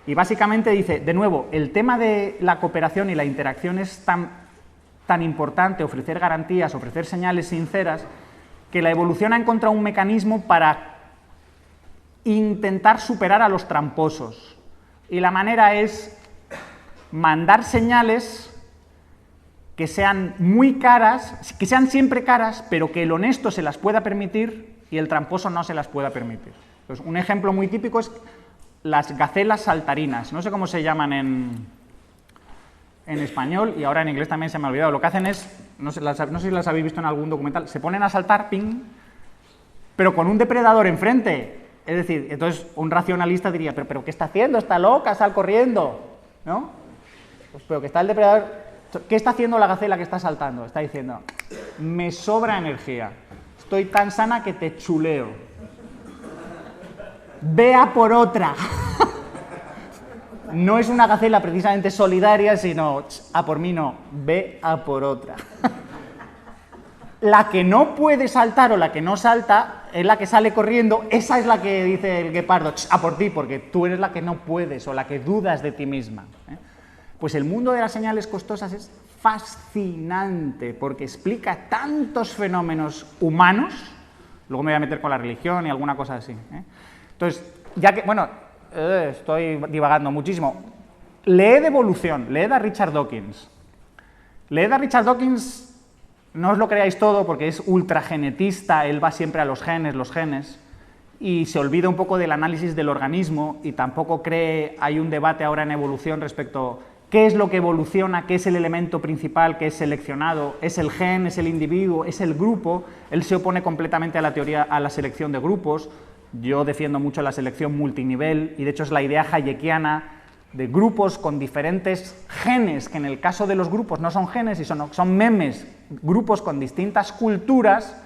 Y básicamente dice, de nuevo, el tema de la cooperación y la interacción es tan importante, ofrecer garantías, ofrecer señales sinceras, que la evolución ha encontrado un mecanismo para intentar superar a los tramposos. Y la manera es mandar señales que sean muy caras, que sean siempre caras, pero que el honesto se las pueda permitir y el tramposo no se las pueda permitir. Entonces, un ejemplo muy típico es las gacelas saltarinas. No sé cómo se llaman en español y ahora en inglés también se me ha olvidado. Lo que hacen es, no sé si las habéis visto en algún documental, se ponen a saltar, ping, pero con un depredador enfrente. Es decir, entonces un racionalista diría, pero ¿qué está haciendo? Está loca, sal corriendo, ¿no? Pues, pero que está el depredador. ¿Qué está haciendo la gacela que está saltando? Está diciendo, me sobra energía, estoy tan sana que te chuleo. Ve a por otra. No es una gacela precisamente solidaria, sino, a por mí no, ve a por otra. La que no puede saltar o la que no salta es la que sale corriendo, esa es la que dice el guepardo, a por ti, porque tú eres la que no puedes o la que dudas de ti misma. Pues el mundo de las señales costosas es fascinante porque explica tantos fenómenos humanos, luego me voy a meter con la religión y alguna cosa así. Entonces, ya que, bueno, estoy divagando muchísimo, leed evolución, leed a Richard Dawkins. Leed a Richard Dawkins, no os lo creáis todo porque es ultragenetista, él va siempre a los genes, y se olvida un poco del análisis del organismo y tampoco cree, hay un debate ahora en evolución respecto a qué es lo que evoluciona, qué es el elemento principal que es seleccionado, es el gen, es el individuo, es el grupo. Él se opone completamente a la teoría, a la selección de grupos. Yo defiendo mucho la selección multinivel y de hecho es la idea hayekiana de grupos con diferentes genes, que en el caso de los grupos no son genes, y son memes, grupos con distintas culturas.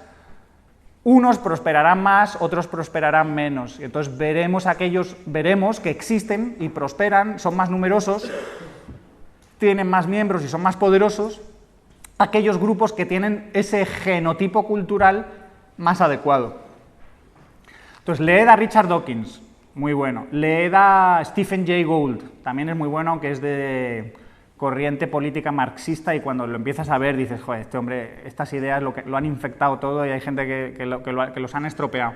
Unos prosperarán más, otros prosperarán menos. Y entonces veremos que existen y prosperan, son más numerosos, tienen más miembros y son más poderosos, aquellos grupos que tienen ese genotipo cultural más adecuado. Entonces, leed a Richard Dawkins, muy bueno. Leed a Stephen Jay Gould, también es muy bueno, aunque es de corriente política marxista, y cuando lo empiezas a ver dices, joder, este hombre, estas ideas lo han infectado todo y hay gente que los han estropeado.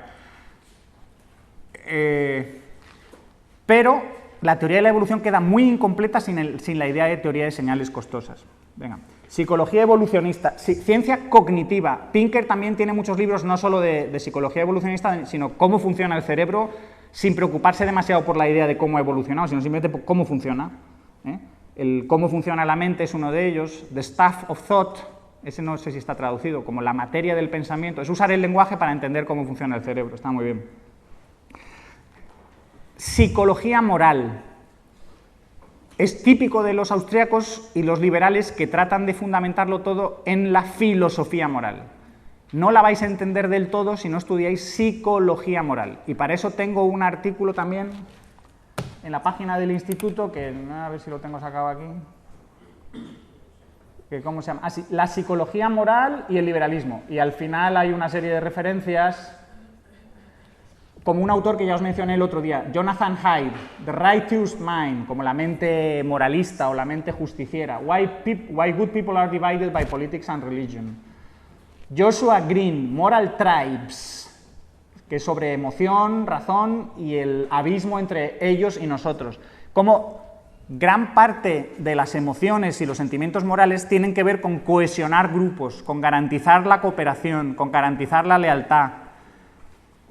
Pero la teoría de la evolución queda muy incompleta sin la idea de teoría de señales costosas. Venga. Psicología evolucionista, ciencia cognitiva. Pinker también tiene muchos libros no solo de psicología evolucionista, sino cómo funciona el cerebro, sin preocuparse demasiado por la idea de cómo ha evolucionado, sino simplemente por cómo funciona. El cómo funciona la mente es uno de ellos. The Stuff of Thought, ese no sé si está traducido, como la materia del pensamiento. Es usar el lenguaje para entender cómo funciona el cerebro, está muy bien. Psicología moral. Es típico de los austríacos y los liberales que tratan de fundamentarlo todo en la filosofía moral. No la vais a entender del todo si no estudiáis psicología moral. Y para eso tengo un artículo también en la página del instituto, que a ver si lo tengo sacado aquí. ¿Cómo se llama? Ah, sí, la psicología moral y el liberalismo. Y al final hay una serie de referencias, como un autor que ya os mencioné el otro día, Jonathan Haidt, The Righteous Mind, como la mente moralista o la mente justiciera, Why Good People Are Divided by Politics and Religion. Joshua Green, Moral Tribes, que es sobre emoción, razón y el abismo entre ellos y nosotros. Como gran parte de las emociones y los sentimientos morales tienen que ver con cohesionar grupos, con garantizar la cooperación, con garantizar la lealtad,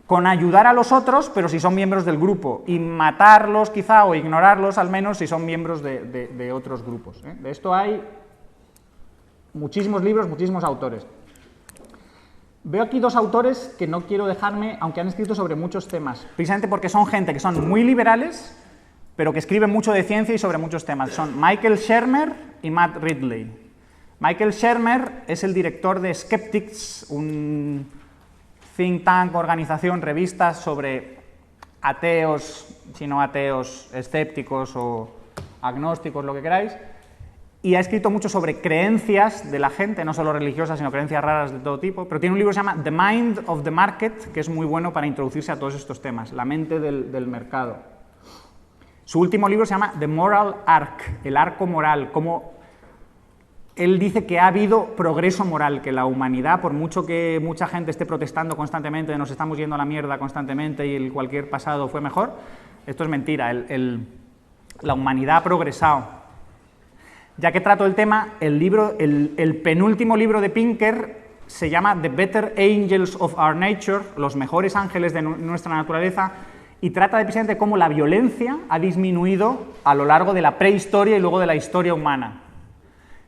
con ayudar a los otros, pero si son miembros del grupo, y matarlos quizá, o ignorarlos al menos, si son miembros de otros grupos. De esto hay muchísimos libros, muchísimos autores. Veo aquí dos autores que no quiero dejarme, aunque han escrito sobre muchos temas, precisamente porque son gente que son muy liberales, pero que escriben mucho de ciencia y sobre muchos temas. Son Michael Shermer y Matt Ridley. Michael Shermer es el director de Skeptics, un think tank, organización, revistas sobre ateos, si no ateos, escépticos o agnósticos, lo que queráis, y ha escrito mucho sobre creencias de la gente, no solo religiosas, sino creencias raras de todo tipo, pero tiene un libro que se llama The Mind of the Market, que es muy bueno para introducirse a todos estos temas, la mente del mercado. Su último libro se llama The Moral Arc, el arco moral, como él dice que ha habido progreso moral, que la humanidad, por mucho que mucha gente esté protestando constantemente, nos estamos yendo a la mierda constantemente y cualquier pasado fue mejor, esto es mentira, la humanidad ha progresado. Ya que trato el tema, el penúltimo libro de Pinker se llama The Better Angels of Our Nature, los mejores ángeles de nuestra naturaleza, y trata precisamente de cómo la violencia ha disminuido a lo largo de la prehistoria y luego de la historia humana.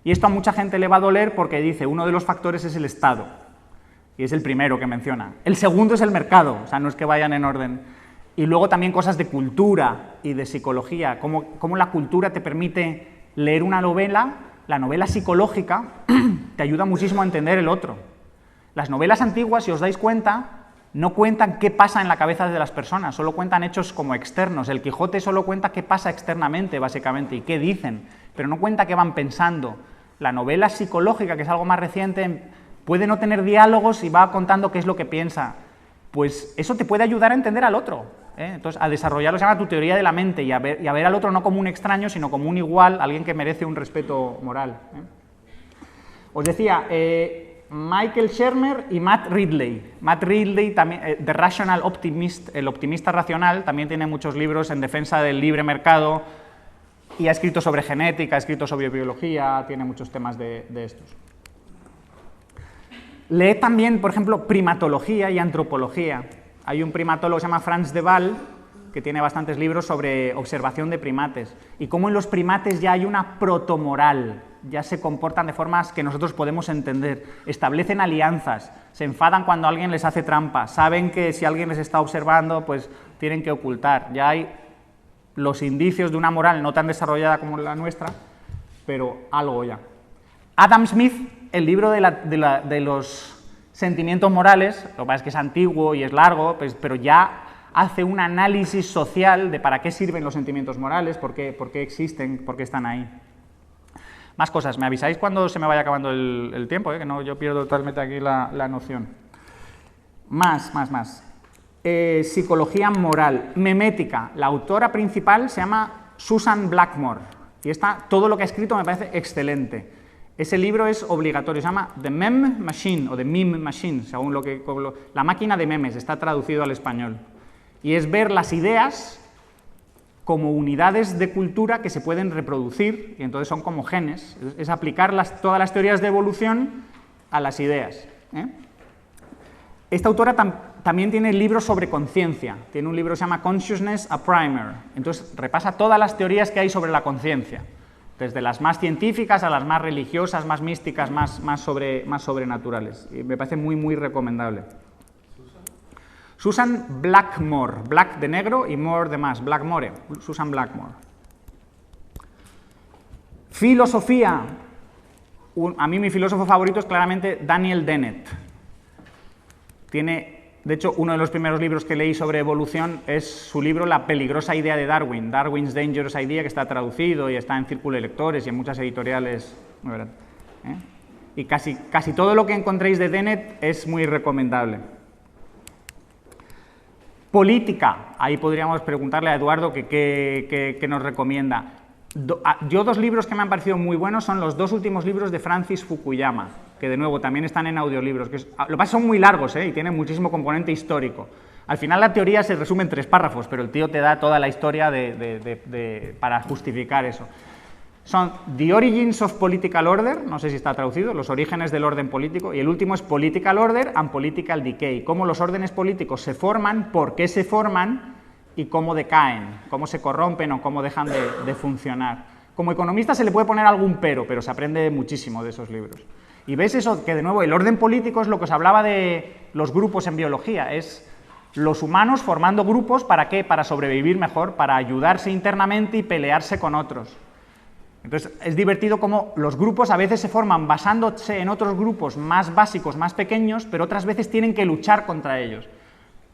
Y esto a mucha gente le va a doler porque dice, uno de los factores es el Estado. y es el primero que menciona. El segundo es el mercado, o sea, no es que vayan en orden. Y luego también cosas de cultura y de psicología, cómo la cultura te permite leer una novela, la novela psicológica te ayuda muchísimo a entender el otro. Las novelas antiguas, si os dais cuenta, no cuentan qué pasa en la cabeza de las personas, solo cuentan hechos como externos. El Quijote solo cuenta qué pasa externamente, básicamente, y qué dicen, pero no cuenta qué van pensando. La novela psicológica, que es algo más reciente, puede no tener diálogos y va contando qué es lo que piensa. Pues eso te puede ayudar a entender al otro, ¿eh? Entonces, a desarrollar lo que se llama tu teoría de la mente y a ver al otro no como un extraño, sino como un igual, alguien que merece un respeto moral, ¿eh? Os decía, Michael Shermer y Matt Ridley. Matt Ridley, también, The Rational Optimist, el optimista racional, también tiene muchos libros en defensa del libre mercado y ha escrito sobre genética, ha escrito sobre biología, tiene muchos temas de estos. Lee también, por ejemplo, primatología y antropología. Hay un primatólogo que se llama Frans de Waal, que tiene bastantes libros sobre observación de primates, y cómo en los primates ya hay una protomoral, ya se comportan de formas que nosotros podemos entender, establecen alianzas, se enfadan cuando alguien les hace trampa, saben que si alguien les está observando, pues tienen que ocultar. Ya hay los indicios de una moral no tan desarrollada como la nuestra, pero algo ya. Adam Smith, el libro de los sentimientos morales, lo que pasa es que es antiguo y es largo, pues, pero ya hace un análisis social de para qué sirven los sentimientos morales, por qué existen, por qué están ahí. Más cosas, me avisáis cuando se me vaya acabando el tiempo, que no, yo pierdo totalmente aquí la noción. Más. Psicología moral, memética. La autora principal se llama Susan Blackmore, y todo lo que ha escrito me parece excelente. Ese libro es obligatorio, se llama The Meme Machine, o The Meme Machine, según la máquina de memes, está traducido al español. Y es ver las ideas como unidades de cultura que se pueden reproducir, y entonces son como genes, es aplicar todas las teorías de evolución a las ideas, ¿eh? Esta autora también tiene libros sobre conciencia, tiene un libro que se llama Consciousness, a Primer, entonces repasa todas las teorías que hay sobre la conciencia, desde las más científicas a las más religiosas, más místicas, más sobrenaturales, y me parece muy, muy recomendable. Susan Blackmore, Black de negro y More de más, Blackmore, Susan Blackmore. Filosofía. A mí mi filósofo favorito es claramente Daniel Dennett. De hecho, uno de los primeros libros que leí sobre evolución es su libro La peligrosa idea de Darwin, Darwin's Dangerous Idea, que está traducido y está en Círculo de Lectores y en muchas editoriales, ¿verdad? Y casi todo lo que encontréis de Dennett es muy recomendable. Política, ahí podríamos preguntarle a Eduardo qué nos recomienda. Yo dos libros que me han parecido muy buenos son los dos últimos libros de Francis Fukuyama, que de nuevo también están en audiolibros. Lo que pasa son muy largos y tienen muchísimo componente histórico. Al final la teoría se resume en 3 párrafos, pero el tío te da toda la historia para justificar eso. Son The Origins of Political Order, no sé si está traducido, los orígenes del orden político, y el último es Political Order and Political Decay, cómo los órdenes políticos se forman, por qué se forman y cómo decaen, cómo se corrompen o cómo dejan de funcionar. Como economista se le puede poner algún pero se aprende muchísimo de esos libros. Y ves eso, que de nuevo el orden político es lo que os hablaba de los grupos en biología, es los humanos formando grupos, ¿para qué? Para sobrevivir mejor, para ayudarse internamente y pelearse con otros. Entonces, es divertido cómo los grupos a veces se forman basándose en otros grupos más básicos, más pequeños, pero otras veces tienen que luchar contra ellos.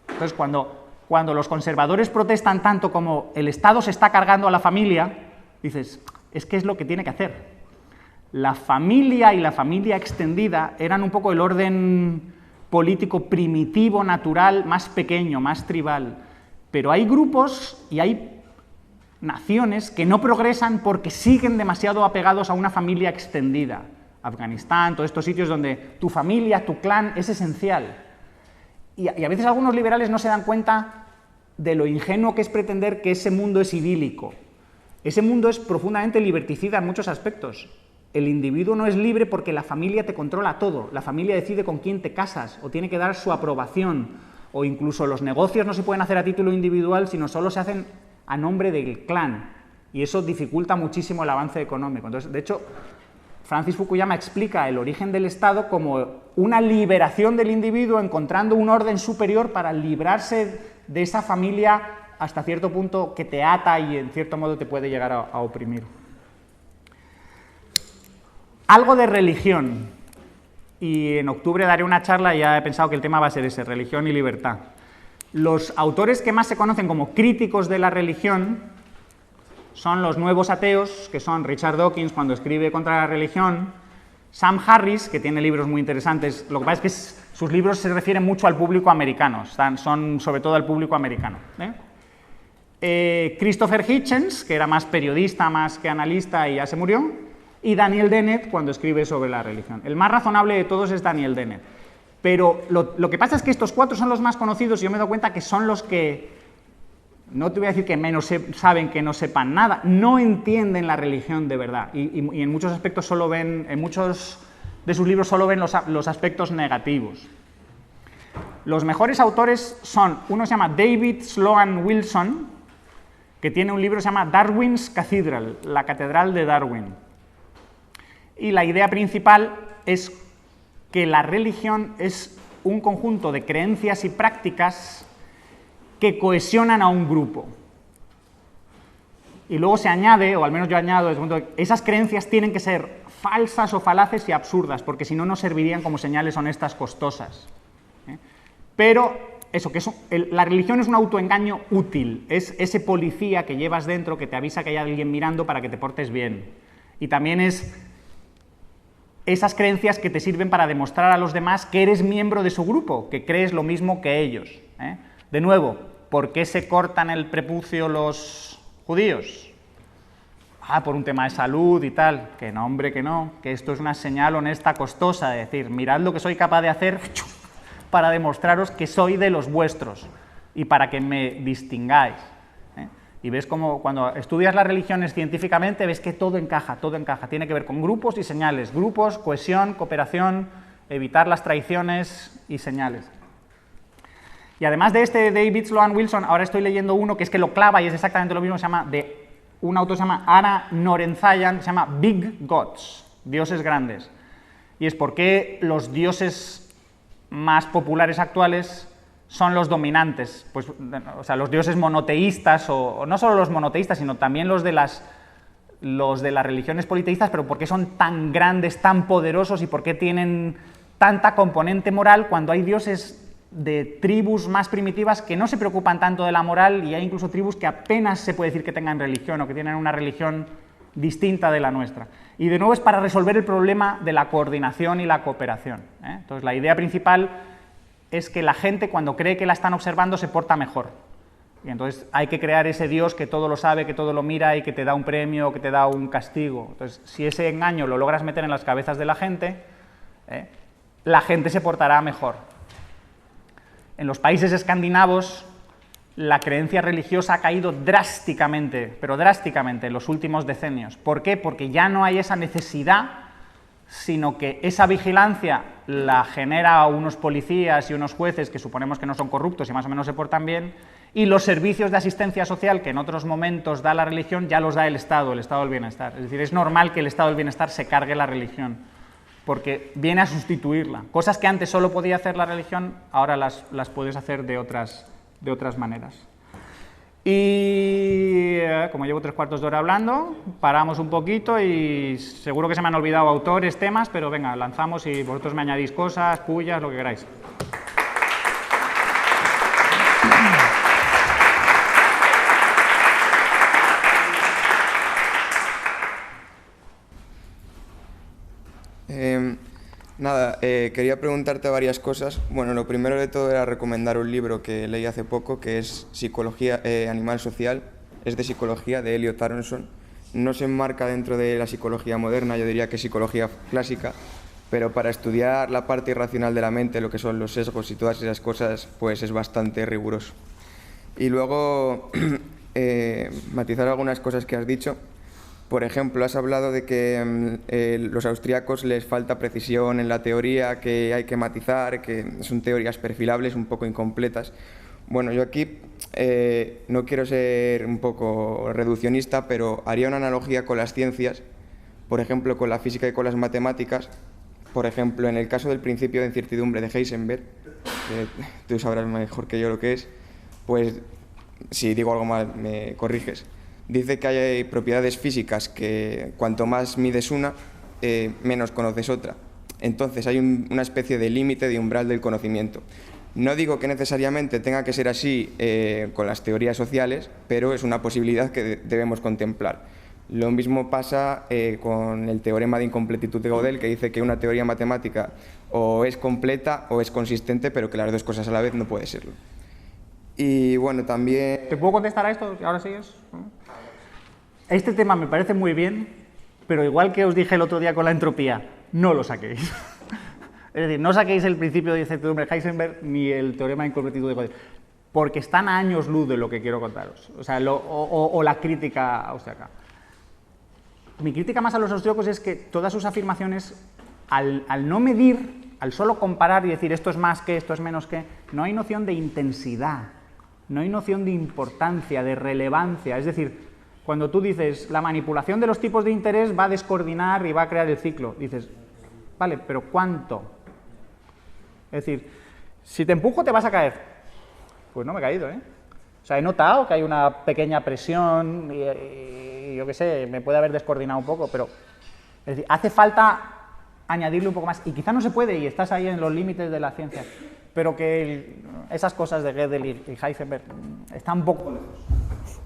Entonces, cuando los conservadores protestan tanto como el Estado se está cargando a la familia, dices, es que es lo que tiene que hacer. La familia y la familia extendida eran un poco el orden político primitivo, natural, más pequeño, más tribal. Pero hay grupos y hay naciones que no progresan porque siguen demasiado apegados a una familia extendida. Afganistán, todos estos sitios donde tu familia, tu clan es esencial. Y a veces algunos liberales no se dan cuenta de lo ingenuo que es pretender que ese mundo es idílico. Ese mundo es profundamente liberticida en muchos aspectos. El individuo no es libre porque la familia te controla todo. La familia decide con quién te casas o tiene que dar su aprobación. O incluso los negocios no se pueden hacer a título individual, sino solo se hacen a nombre del clan, y eso dificulta muchísimo el avance económico. Entonces, de hecho, Francis Fukuyama explica el origen del Estado como una liberación del individuo encontrando un orden superior para librarse de esa familia hasta cierto punto que te ata y en cierto modo te puede llegar a oprimir. Algo de religión, y en octubre daré una charla y ya he pensado que el tema va a ser ese, religión y libertad. Los autores que más se conocen como críticos de la religión son los nuevos ateos, que son Richard Dawkins cuando escribe contra la religión, Sam Harris, que tiene libros muy interesantes, lo que pasa es que sus libros se refieren mucho al público americano, son sobre todo al público americano. Christopher Hitchens, que era más periodista más que analista y ya se murió, y Daniel Dennett cuando escribe sobre la religión. El más razonable de todos es Daniel Dennett. Pero lo que pasa es que estos cuatro son los más conocidos y yo me he dado cuenta que son los que, no te voy a decir que menos saben que no sepan nada, no entienden la religión de verdad y en muchos aspectos solo ven, en muchos de sus libros solo ven los aspectos negativos. Los mejores autores son, uno se llama David Sloan Wilson, que tiene un libro que se llama Darwin's Cathedral, la Catedral de Darwin. Y la idea principal es que la religión es un conjunto de creencias y prácticas que cohesionan a un grupo. Y luego se añade, o al menos yo añado, esas creencias tienen que ser falsas o falaces y absurdas, porque si no, no servirían como señales honestas costosas. Pero eso, que la religión es un autoengaño útil, es ese policía que llevas dentro que te avisa que hay alguien mirando para que te portes bien. Y también es esas creencias que te sirven para demostrar a los demás que eres miembro de su grupo, que crees lo mismo que ellos. De nuevo, ¿por qué se cortan el prepucio los judíos? Por un tema de salud y tal. Que no, hombre, que no, que esto es una señal honesta costosa, de decir, mirad lo que soy capaz de hacer para demostraros que soy de los vuestros y para que me distingáis. Y ves como cuando estudias las religiones científicamente, ves que todo encaja, tiene que ver con grupos y señales, grupos, cohesión, cooperación, evitar las traiciones y señales. Y además de este David Sloan Wilson, ahora estoy leyendo uno que es que lo clava y es exactamente lo mismo, un autor se llama Ana Norenzayan, se llama Big Gods, dioses grandes. Y es porque los dioses más populares actuales son los dominantes, pues, o sea, los dioses monoteístas, o no solo los monoteístas, sino también los de las religiones politeístas, pero ¿por qué son tan grandes, tan poderosos y por qué tienen tanta componente moral cuando hay dioses de tribus más primitivas que no se preocupan tanto de la moral y hay incluso tribus que apenas se puede decir que tengan religión o que tienen una religión distinta de la nuestra? Y de nuevo es para resolver el problema de la coordinación y la cooperación. Entonces la idea principal es que la gente cuando cree que la están observando se porta mejor. Y entonces hay que crear ese Dios que todo lo sabe, que todo lo mira y que te da un premio, que te da un castigo. Entonces si ese engaño lo logras meter en las cabezas de la gente se portará mejor. En los países escandinavos la creencia religiosa ha caído drásticamente, pero drásticamente en los últimos decenios. ¿Por qué? Porque ya no hay esa necesidad, sino que esa vigilancia la genera unos policías y unos jueces que suponemos que no son corruptos y más o menos se portan bien, y los servicios de asistencia social que en otros momentos da la religión ya los da el Estado del bienestar. Es decir, es normal que el Estado del bienestar se cargue la religión, porque viene a sustituirla. Cosas que antes solo podía hacer la religión, ahora las puedes hacer de otras maneras. Y como llevo 3/4 de hora hablando, paramos un poquito y seguro que se me han olvidado autores, temas, pero venga, lanzamos y vosotros me añadís cosas, pullas, lo que queráis. Quería preguntarte varias cosas. Bueno, lo primero de todo era recomendar un libro que leí hace poco, que es Psicología Animal Social, es de psicología, de Elliot Aronson. No se enmarca dentro de la psicología moderna, yo diría que es psicología clásica, pero para estudiar la parte irracional de la mente, lo que son los sesgos y todas esas cosas, pues es bastante riguroso. Y luego, matizar algunas cosas que has dicho. Por ejemplo, has hablado de que los austríacos les falta precisión en la teoría, que hay que matizar, que son teorías perfilables un poco incompletas. Bueno, yo aquí no quiero ser un poco reduccionista, pero haría una analogía con las ciencias, por ejemplo, con la física y con las matemáticas. Por ejemplo, en el caso del principio de incertidumbre de Heisenberg, que tú sabrás mejor que yo lo que es, pues si digo algo mal me corriges. Dice que hay propiedades físicas que cuanto más mides una, menos conoces otra. Entonces hay una especie de límite, de umbral del conocimiento. No digo que necesariamente tenga que ser así con las teorías sociales, pero es una posibilidad que debemos contemplar. Lo mismo pasa con el teorema de incompletitud de Gödel, que dice que una teoría matemática o es completa o es consistente, pero que las dos cosas a la vez no puede serlo. Y bueno, también... ¿Te puedo contestar a esto? ¿Ahora sigues? Este tema me parece muy bien, pero igual que os dije el otro día con la entropía, no lo saquéis. Es decir, no saquéis el principio de incertidumbre de Heisenberg ni el teorema de incompletitud de Gödel, porque están a años luz de lo que quiero contaros. O sea, o la crítica austriaca. Mi crítica más a los austríacos es que todas sus afirmaciones, al no medir, al solo comparar y decir esto es más que, esto es menos que, no hay noción de intensidad, no hay noción de importancia, de relevancia. Es decir, cuando tú dices la manipulación de los tipos de interés va a descoordinar y va a crear el ciclo, dices, vale, pero ¿cuánto? Es decir, si te empujo te vas a caer. Pues no me he caído, ¿eh? O sea, he notado que hay una pequeña presión y yo qué sé, me puede haber descoordinado un poco, pero es decir, hace falta añadirle un poco más. Y quizá no se puede y estás ahí en los límites de la ciencia, pero que esas cosas de Gödel y Heisenberg están un poco lejos.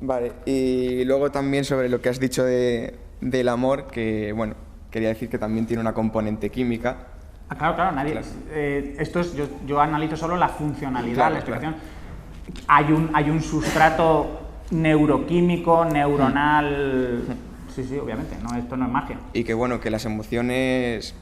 Vale, y luego también sobre lo que has dicho del amor, que bueno, quería decir que también tiene una componente química. Ah, claro, nadie. Claro. Esto es, yo analizo solo la funcionalidad, Claro, la explicación. Claro. Hay un sustrato neuroquímico, neuronal. Sí, obviamente, no, esto no es magia. Y que bueno, que las emociones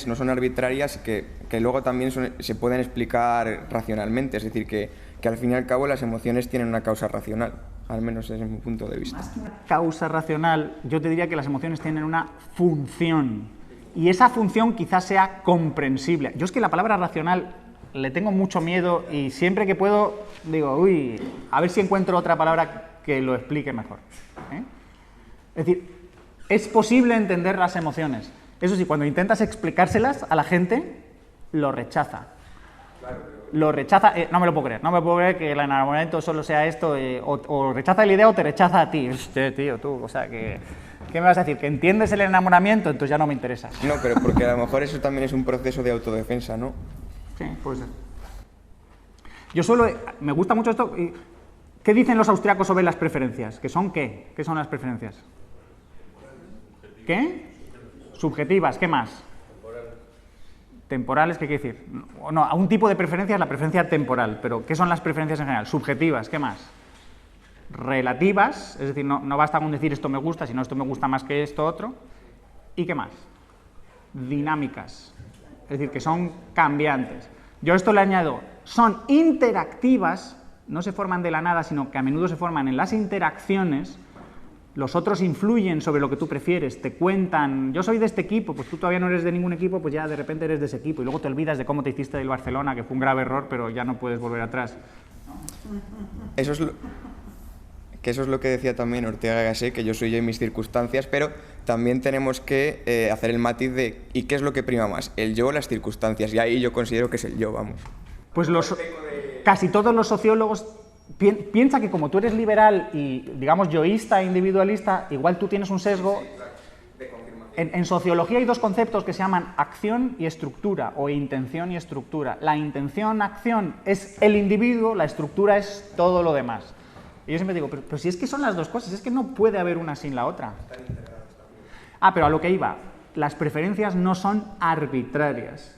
no son arbitrarias, que luego también se pueden explicar racionalmente, es decir, que al fin y al cabo las emociones tienen una causa racional, al menos desde mi punto de vista. Más que una causa racional, yo te diría que las emociones tienen una función. Y esa función quizás sea comprensible. Yo es que la palabra racional le tengo mucho miedo y siempre que puedo digo, uy, a ver si encuentro otra palabra que lo explique mejor. Es decir, es posible entender las emociones. Eso sí, cuando intentas explicárselas a la gente, lo rechaza. Lo rechaza, no me lo puedo creer, no me puedo creer que el enamoramiento solo sea esto, o rechaza la idea o te rechaza a ti. Hostia, tío, tú, o sea, ¿qué me vas a decir? ¿Que entiendes el enamoramiento? Entonces ya no me interesa. No, pero porque a lo mejor eso también es un proceso de autodefensa, ¿no? Sí, puede ser. Me gusta mucho esto. ¿Qué dicen los austriacos sobre las preferencias? ¿Qué son qué? ¿Qué son las preferencias? ¿Qué? Subjetivas, ¿qué más? Temporales, ¿qué quiere decir? No, a un tipo de preferencia es la preferencia temporal, pero ¿qué son las preferencias en general? Subjetivas, ¿qué más? Relativas, es decir, no basta con decir esto me gusta, sino esto me gusta más que esto otro. ¿Y qué más? Dinámicas, es decir, que son cambiantes. Yo esto le añado, son interactivas, no se forman de la nada, sino que a menudo se forman en las interacciones. Los otros influyen sobre lo que tú prefieres, te cuentan, yo soy de este equipo, pues tú todavía no eres de ningún equipo, pues ya de repente eres de ese equipo y luego te olvidas de cómo te hiciste del Barcelona, que fue un grave error, pero ya no puedes volver atrás. Eso es lo que decía también Ortega y Gasset, que yo soy yo en mis circunstancias, pero también tenemos que hacer el matiz de ¿y qué es lo que prima más? ¿El yo o las circunstancias? Y ahí yo considero que es el yo, vamos. Pues casi todos los sociólogos piensa que como tú eres liberal y, digamos, yoísta e individualista, igual tú tienes un sesgo. En sociología hay dos conceptos que se llaman acción y estructura, o intención y estructura. La intención-acción es el individuo, la estructura es todo lo demás. Y yo siempre digo, pero si es que son las dos cosas, es que no puede haber una sin la otra. Ah, pero a lo que iba, las preferencias no son arbitrarias.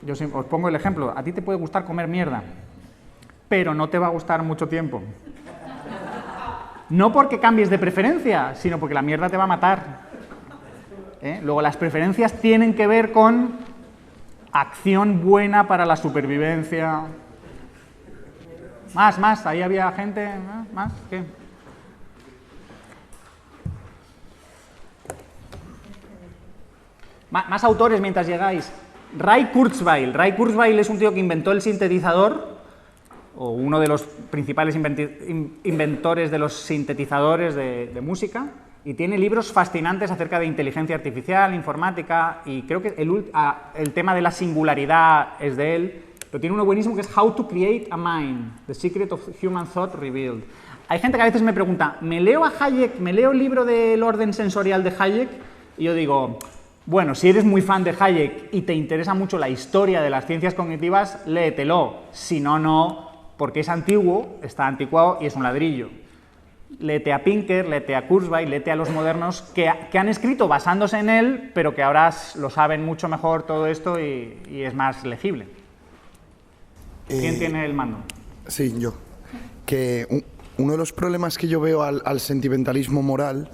Yo os pongo el ejemplo, a ti te puede gustar comer mierda, pero no te va a gustar mucho tiempo. No porque cambies de preferencia, sino porque la mierda te va a matar. Luego, las preferencias tienen que ver con acción buena para la supervivencia. Más, ahí había gente, más, ¿qué? Más autores mientras llegáis. Ray Kurzweil es un tío que inventó el sintetizador o uno de los principales inventores de los sintetizadores de música, y tiene libros fascinantes acerca de inteligencia artificial, informática, y creo que el tema de la singularidad es de él, pero tiene uno buenísimo que es How to Create a Mind, The Secret of Human Thought Revealed. Hay gente que a veces me pregunta, ¿me leo a Hayek, me leo el libro del orden sensorial de Hayek? Y yo digo, bueno, si eres muy fan de Hayek y te interesa mucho la historia de las ciencias cognitivas, léetelo. Si no, no, porque es antiguo, está anticuado y es un ladrillo. Léete a Pinker, léete a Kurzweil, léete a los modernos que han escrito basándose en él, pero que ahora lo saben mucho mejor todo esto y es más legible. ¿Quién tiene el mando? Sí, yo. Que uno de los problemas que yo veo al sentimentalismo moral...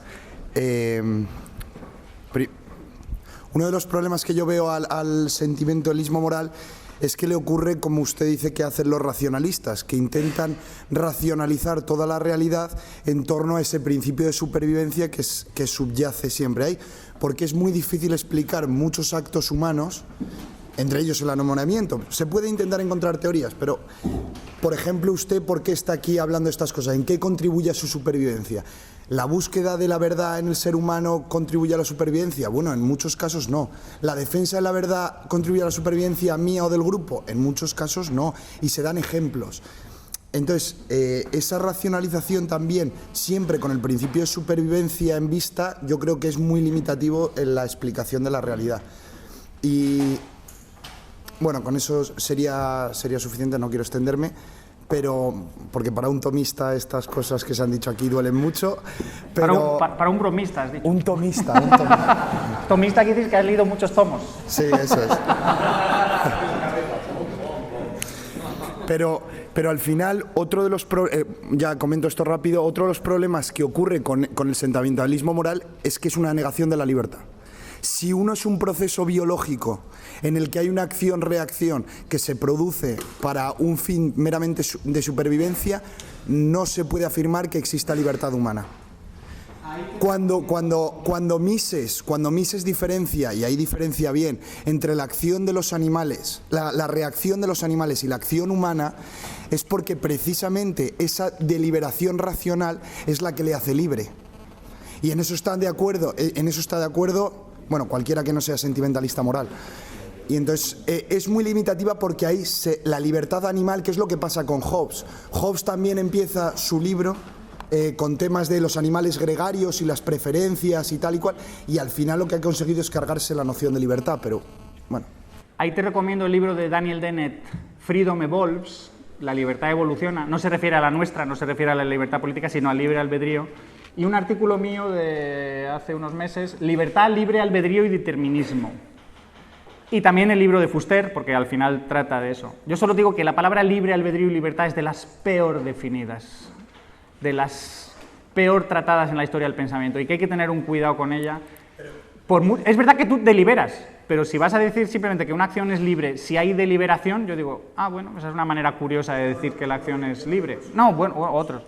uno de los problemas que yo veo al sentimentalismo moral es que le ocurre, como usted dice, que hacen los racionalistas, que intentan racionalizar toda la realidad en torno a ese principio de supervivencia que subyace siempre ahí, porque es muy difícil explicar muchos actos humanos, entre ellos el enamoramiento. Se puede intentar encontrar teorías, pero, por ejemplo, usted, ¿por qué está aquí hablando de estas cosas? ¿En qué contribuye a su supervivencia? ¿La búsqueda de la verdad en el ser humano contribuye a la supervivencia? Bueno, en muchos casos no. ¿La defensa de la verdad contribuye a la supervivencia mía o del grupo? En muchos casos no, y se dan ejemplos. Entonces, esa racionalización también, siempre con el principio de supervivencia en vista, yo creo que es muy limitativo en la explicación de la realidad. Y bueno, con eso sería suficiente, no quiero extenderme. Pero, porque para un tomista estas cosas que se han dicho aquí duelen mucho, pero... Para un bromista, has dicho. Un tomista. Tomista que dices que has leído muchos tomos. Sí, eso es. Pero al final, otro de los ya comento esto rápido, otro de los problemas que ocurre con el sentimentalismo moral es que es una negación de la libertad. Si uno es un proceso biológico en el que hay una acción-reacción que se produce para un fin meramente de supervivencia, no se puede afirmar que exista libertad humana. Cuando Mises diferencia, y ahí diferencia bien, entre la acción de los animales, la reacción de los animales y la acción humana, es porque precisamente esa deliberación racional es la que le hace libre. Y en eso está de acuerdo, bueno, cualquiera que no sea sentimentalista moral. Y entonces es muy limitativa porque ahí la libertad animal, que es lo que pasa con Hobbes. Hobbes también empieza su libro con temas de los animales gregarios y las preferencias y tal y cual, y al final lo que ha conseguido es cargarse la noción de libertad, pero bueno. Ahí te recomiendo el libro de Daniel Dennett, Freedom Evolves, La libertad evoluciona. No se refiere a la nuestra, no se refiere a la libertad política, sino al libre albedrío. Y un artículo mío de hace unos meses, Libertad, libre albedrío y determinismo. Y también el libro de Fuster, porque al final trata de eso. Yo solo digo que la palabra libre albedrío y libertad es de las peor definidas, de las peor tratadas en la historia del pensamiento, y que hay que tener un cuidado con ella. Es verdad que tú deliberas, pero si vas a decir simplemente que una acción es libre, si hay deliberación, yo digo, bueno, esa es una manera curiosa de decir que la acción es libre. No, bueno, otros.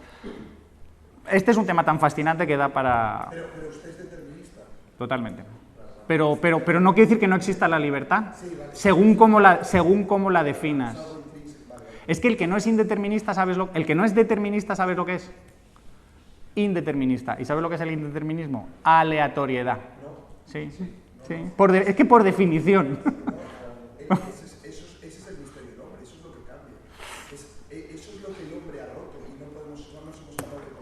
Este es un tema tan fascinante que da para... Pero usted es determinista. Totalmente. Pero no quiere decir que no exista la libertad, según cómo la definas. Es que el que no es indeterminista, el que no es determinista, ¿sabes lo que es? Indeterminista. ¿Y sabes lo que es el indeterminismo? Aleatoriedad. Sí. Es que por definición. Ese es el misterio del hombre, eso es lo que cambia. Eso es lo que el hombre ha roto y no somos capaces de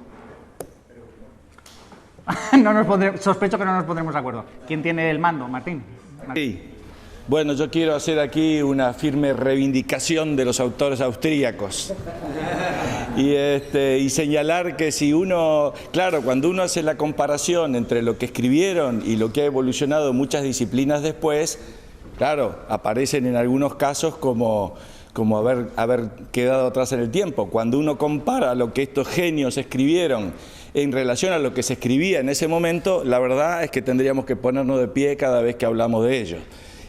comprender. Sospecho que no nos pondremos de acuerdo. ¿Quién tiene el mando, Martín? Sí. Bueno, yo quiero hacer aquí una firme reivindicación de los autores austríacos y señalar que si uno, claro, cuando uno hace la comparación entre lo que escribieron y lo que ha evolucionado muchas disciplinas después, claro, aparecen en algunos casos como haber quedado atrás en el tiempo. Cuando uno compara lo que estos genios escribieron en relación a lo que se escribía en ese momento, la verdad es que tendríamos que ponernos de pie cada vez que hablamos de ellos.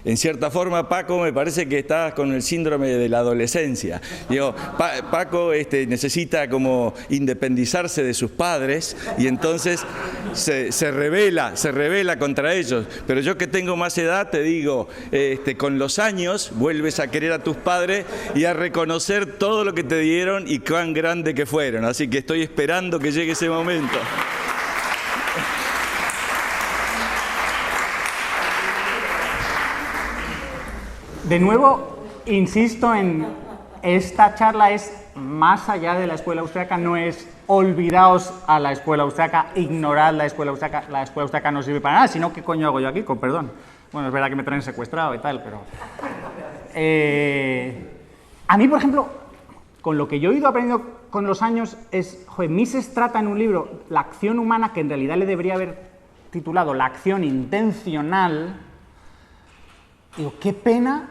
en cierta forma, Paco, me parece que estás con el síndrome de la adolescencia. Digo, Paco necesita como independizarse de sus padres y entonces se revela contra ellos. Pero yo que tengo más edad, te digo, con los años vuelves a querer a tus padres y a reconocer todo lo que te dieron y cuán grande que fueron. Así que estoy esperando que llegue ese momento. De nuevo, insisto en esta charla es más allá de la escuela austriaca, no es olvidaos a la escuela austriaca, ignorad la escuela austriaca no sirve para nada, sino ¿qué coño hago yo aquí? Con perdón. Bueno, es verdad que me traen secuestrado y tal, pero... a mí, por ejemplo, con lo que yo he ido aprendiendo con los años es, joder, Mises trata en un libro la acción humana, que en realidad le debería haber titulado La acción intencional. Digo, qué pena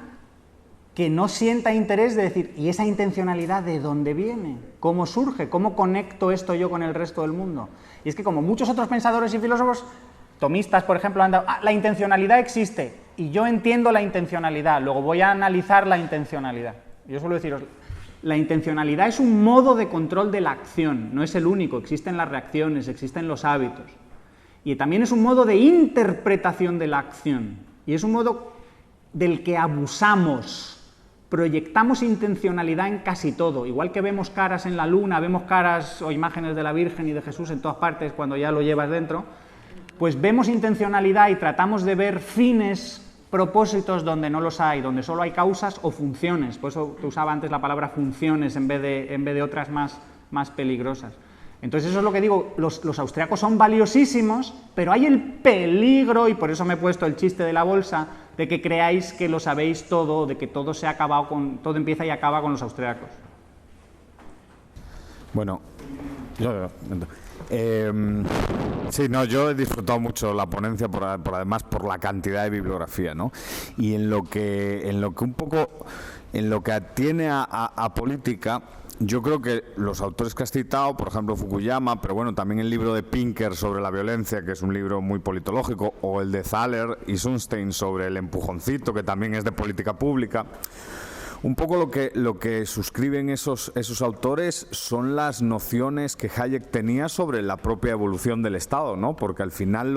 que no sienta interés de decir, ¿y esa intencionalidad de dónde viene? ¿Cómo surge? ¿Cómo conecto esto yo con el resto del mundo? Y es que como muchos otros pensadores y filósofos, tomistas, por ejemplo, han dado, la intencionalidad existe, y yo entiendo la intencionalidad, luego voy a analizar la intencionalidad. Yo suelo deciros, la intencionalidad es un modo de control de la acción, no es el único, existen las reacciones, existen los hábitos. Y también es un modo de interpretación de la acción, y es un modo del que abusamos. Proyectamos intencionalidad en casi todo, igual que vemos caras en la luna, vemos caras o imágenes de la Virgen y de Jesús en todas partes cuando ya lo llevas dentro, pues vemos intencionalidad y tratamos de ver fines, propósitos donde no los hay, donde solo hay causas o funciones. Por eso te usaba antes la palabra funciones en vez de otras más peligrosas. Entonces eso es lo que digo, los austriacos son valiosísimos, pero hay el peligro, y por eso me he puesto el chiste de la bolsa, de que creáis que lo sabéis todo, de que todo se ha acabado todo empieza y acaba con los austriacos. Bueno, sí, no, yo he disfrutado mucho la ponencia además por la cantidad de bibliografía, ¿no? Y en lo que un poco, en lo que atiene a política, yo creo que los autores que has citado, por ejemplo Fukuyama, pero bueno, también el libro de Pinker sobre la violencia, que es un libro muy politológico, o el de Thaler y Sunstein sobre el empujoncito, que también es de política pública. Un poco lo que suscriben esos autores son las nociones que Hayek tenía sobre la propia evolución del Estado, ¿no? Porque al final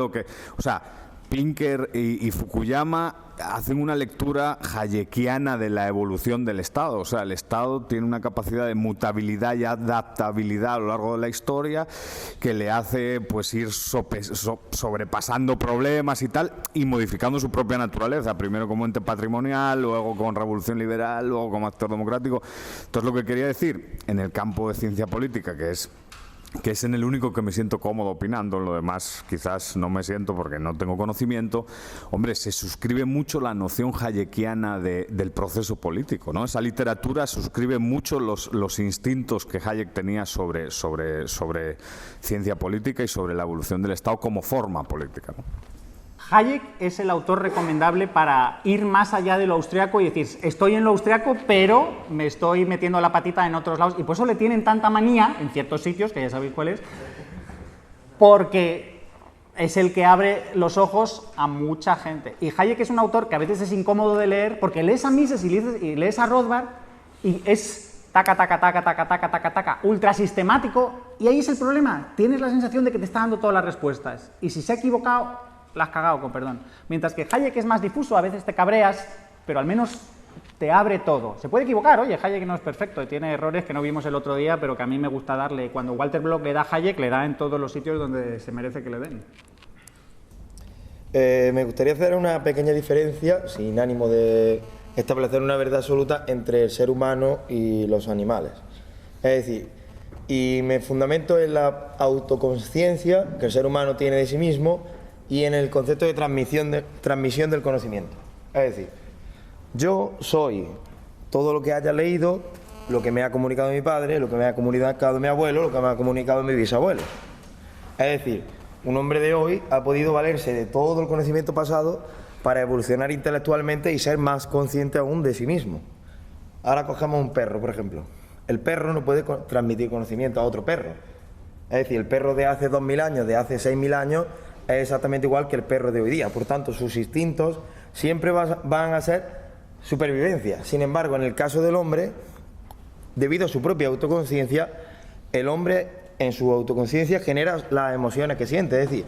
Pinker y Fukuyama hacen una lectura hayekiana de la evolución del Estado. O sea, el Estado tiene una capacidad de mutabilidad y adaptabilidad a lo largo de la historia que le hace pues ir sobrepasando problemas y tal, y modificando su propia naturaleza, primero como ente patrimonial, luego con revolución liberal, luego como actor democrático. Entonces, lo que quería decir, en el campo de ciencia política, que es en el único que me siento cómodo opinando, en lo demás quizás no me siento porque no tengo conocimiento, hombre, se suscribe mucho la noción hayekiana del proceso político, ¿no? Esa literatura suscribe mucho los instintos que Hayek tenía sobre ciencia política y sobre la evolución del Estado como forma política, ¿no? Hayek es el autor recomendable para ir más allá de lo austriaco y decir, estoy en lo austriaco, pero me estoy metiendo la patita en otros lados, y por eso le tienen tanta manía en ciertos sitios, que ya sabéis cuál es, porque es el que abre los ojos a mucha gente. Y Hayek es un autor que a veces es incómodo de leer, porque lees a Mises y lees a Rothbard, y es taca, taca, taca, taca, taca, taca, taca, ultra sistemático, y ahí es el problema, tienes la sensación de que te está dando todas las respuestas, y si se ha equivocado, la has cagado, con perdón. Mientras que Hayek es más difuso, a veces te cabreas, pero al menos te abre todo. Se puede equivocar, oye, Hayek no es perfecto, tiene errores que no vimos el otro día, pero que a mí me gusta darle. Cuando Walter Block le da a Hayek, le da en todos los sitios donde se merece que le den. Me gustaría hacer una pequeña diferencia, sin ánimo de establecer una verdad absoluta, entre el ser humano y los animales. Es decir, y me fundamento en la autoconsciencia que el ser humano tiene de sí mismo, y en el concepto de transmisión del conocimiento. Es decir, yo soy todo lo que haya leído, lo que me ha comunicado mi padre, lo que me ha comunicado mi abuelo, lo que me ha comunicado mi bisabuelo. Es decir, un hombre de hoy ha podido valerse de todo el conocimiento pasado para evolucionar intelectualmente y ser más consciente aún de sí mismo. Ahora cogemos un perro, por ejemplo. El perro no puede transmitir conocimiento a otro perro. Es decir, el perro de hace 2000 años, de hace 6000 años, es exactamente igual que el perro de hoy día. Por tanto, sus instintos siempre van a ser supervivencia. Sin embargo, en el caso del hombre, debido a su propia autoconciencia, el hombre en su autoconciencia genera las emociones que siente. Es decir,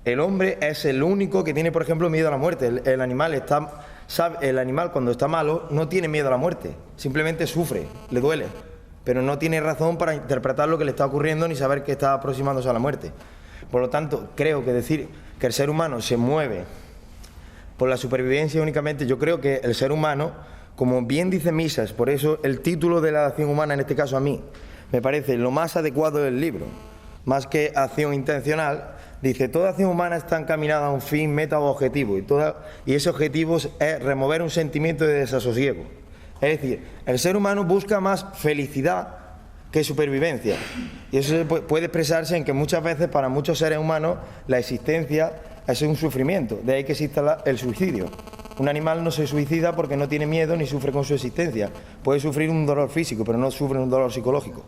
el hombre es el único que tiene, por ejemplo, miedo a la muerte. El animal cuando está malo no tiene miedo a la muerte, simplemente sufre, le duele, pero no tiene razón para interpretar lo que le está ocurriendo ni saber que está aproximándose a la muerte. Por lo tanto, creo que decir que el ser humano se mueve por la supervivencia únicamente, yo creo que el ser humano, como bien dice Mises, por eso el título de la acción humana, en este caso a mí, me parece lo más adecuado del libro, más que acción intencional, dice, toda acción humana está encaminada a un fin, meta o objetivo, y ese objetivo es remover un sentimiento de desasosiego. Es decir, el ser humano busca más felicidad que supervivencia. Y eso puede expresarse en que muchas veces para muchos seres humanos la existencia es un sufrimiento, de ahí que exista el suicidio. Un animal no se suicida porque no tiene miedo ni sufre con su existencia. Puede sufrir un dolor físico, pero no sufre un dolor psicológico.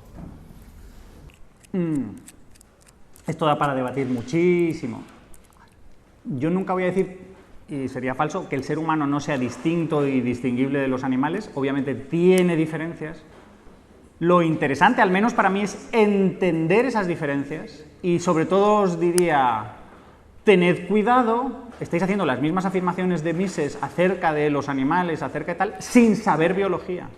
Esto da para debatir muchísimo. Yo nunca voy a decir, y sería falso, que el ser humano no sea distinto y distinguible de los animales. Obviamente tiene diferencias. Lo interesante, al menos para mí, es entender esas diferencias y sobre todo os diría, tened cuidado, estáis haciendo las mismas afirmaciones de Mises acerca de los animales, acerca de tal, sin saber biología.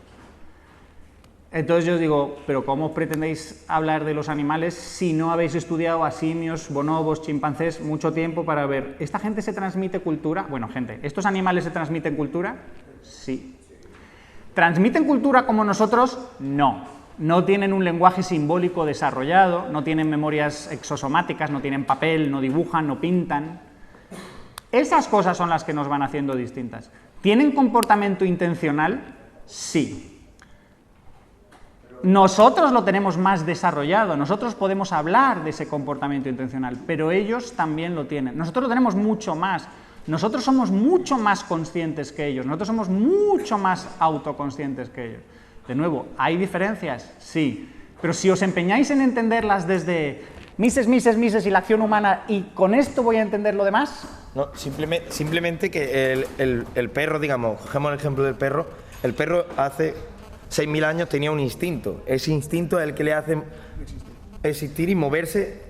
Entonces yo os digo, pero ¿cómo pretendéis hablar de los animales si no habéis estudiado a simios, bonobos, chimpancés mucho tiempo para ver, ¿esta gente se transmite cultura? Bueno, gente, ¿estos animales se transmiten cultura? Sí. ¿Transmiten cultura como nosotros? No. No tienen un lenguaje simbólico desarrollado, no tienen memorias exosomáticas, no tienen papel, no dibujan, no pintan. Esas cosas son las que nos van haciendo distintas. ¿Tienen comportamiento intencional? Sí. Nosotros lo tenemos más desarrollado, nosotros podemos hablar de ese comportamiento intencional, pero ellos también lo tienen. Nosotros lo tenemos mucho más. Nosotros somos mucho más conscientes que ellos, nosotros somos mucho más autoconscientes que ellos. De nuevo, ¿hay diferencias? Sí, pero si os empeñáis en entenderlas desde Mises y la acción humana y con esto voy a entender lo demás... No, simplemente que el perro, digamos, cogemos el ejemplo del perro, el perro hace 6.000 años tenía un instinto, ese instinto es el que le hace existir y moverse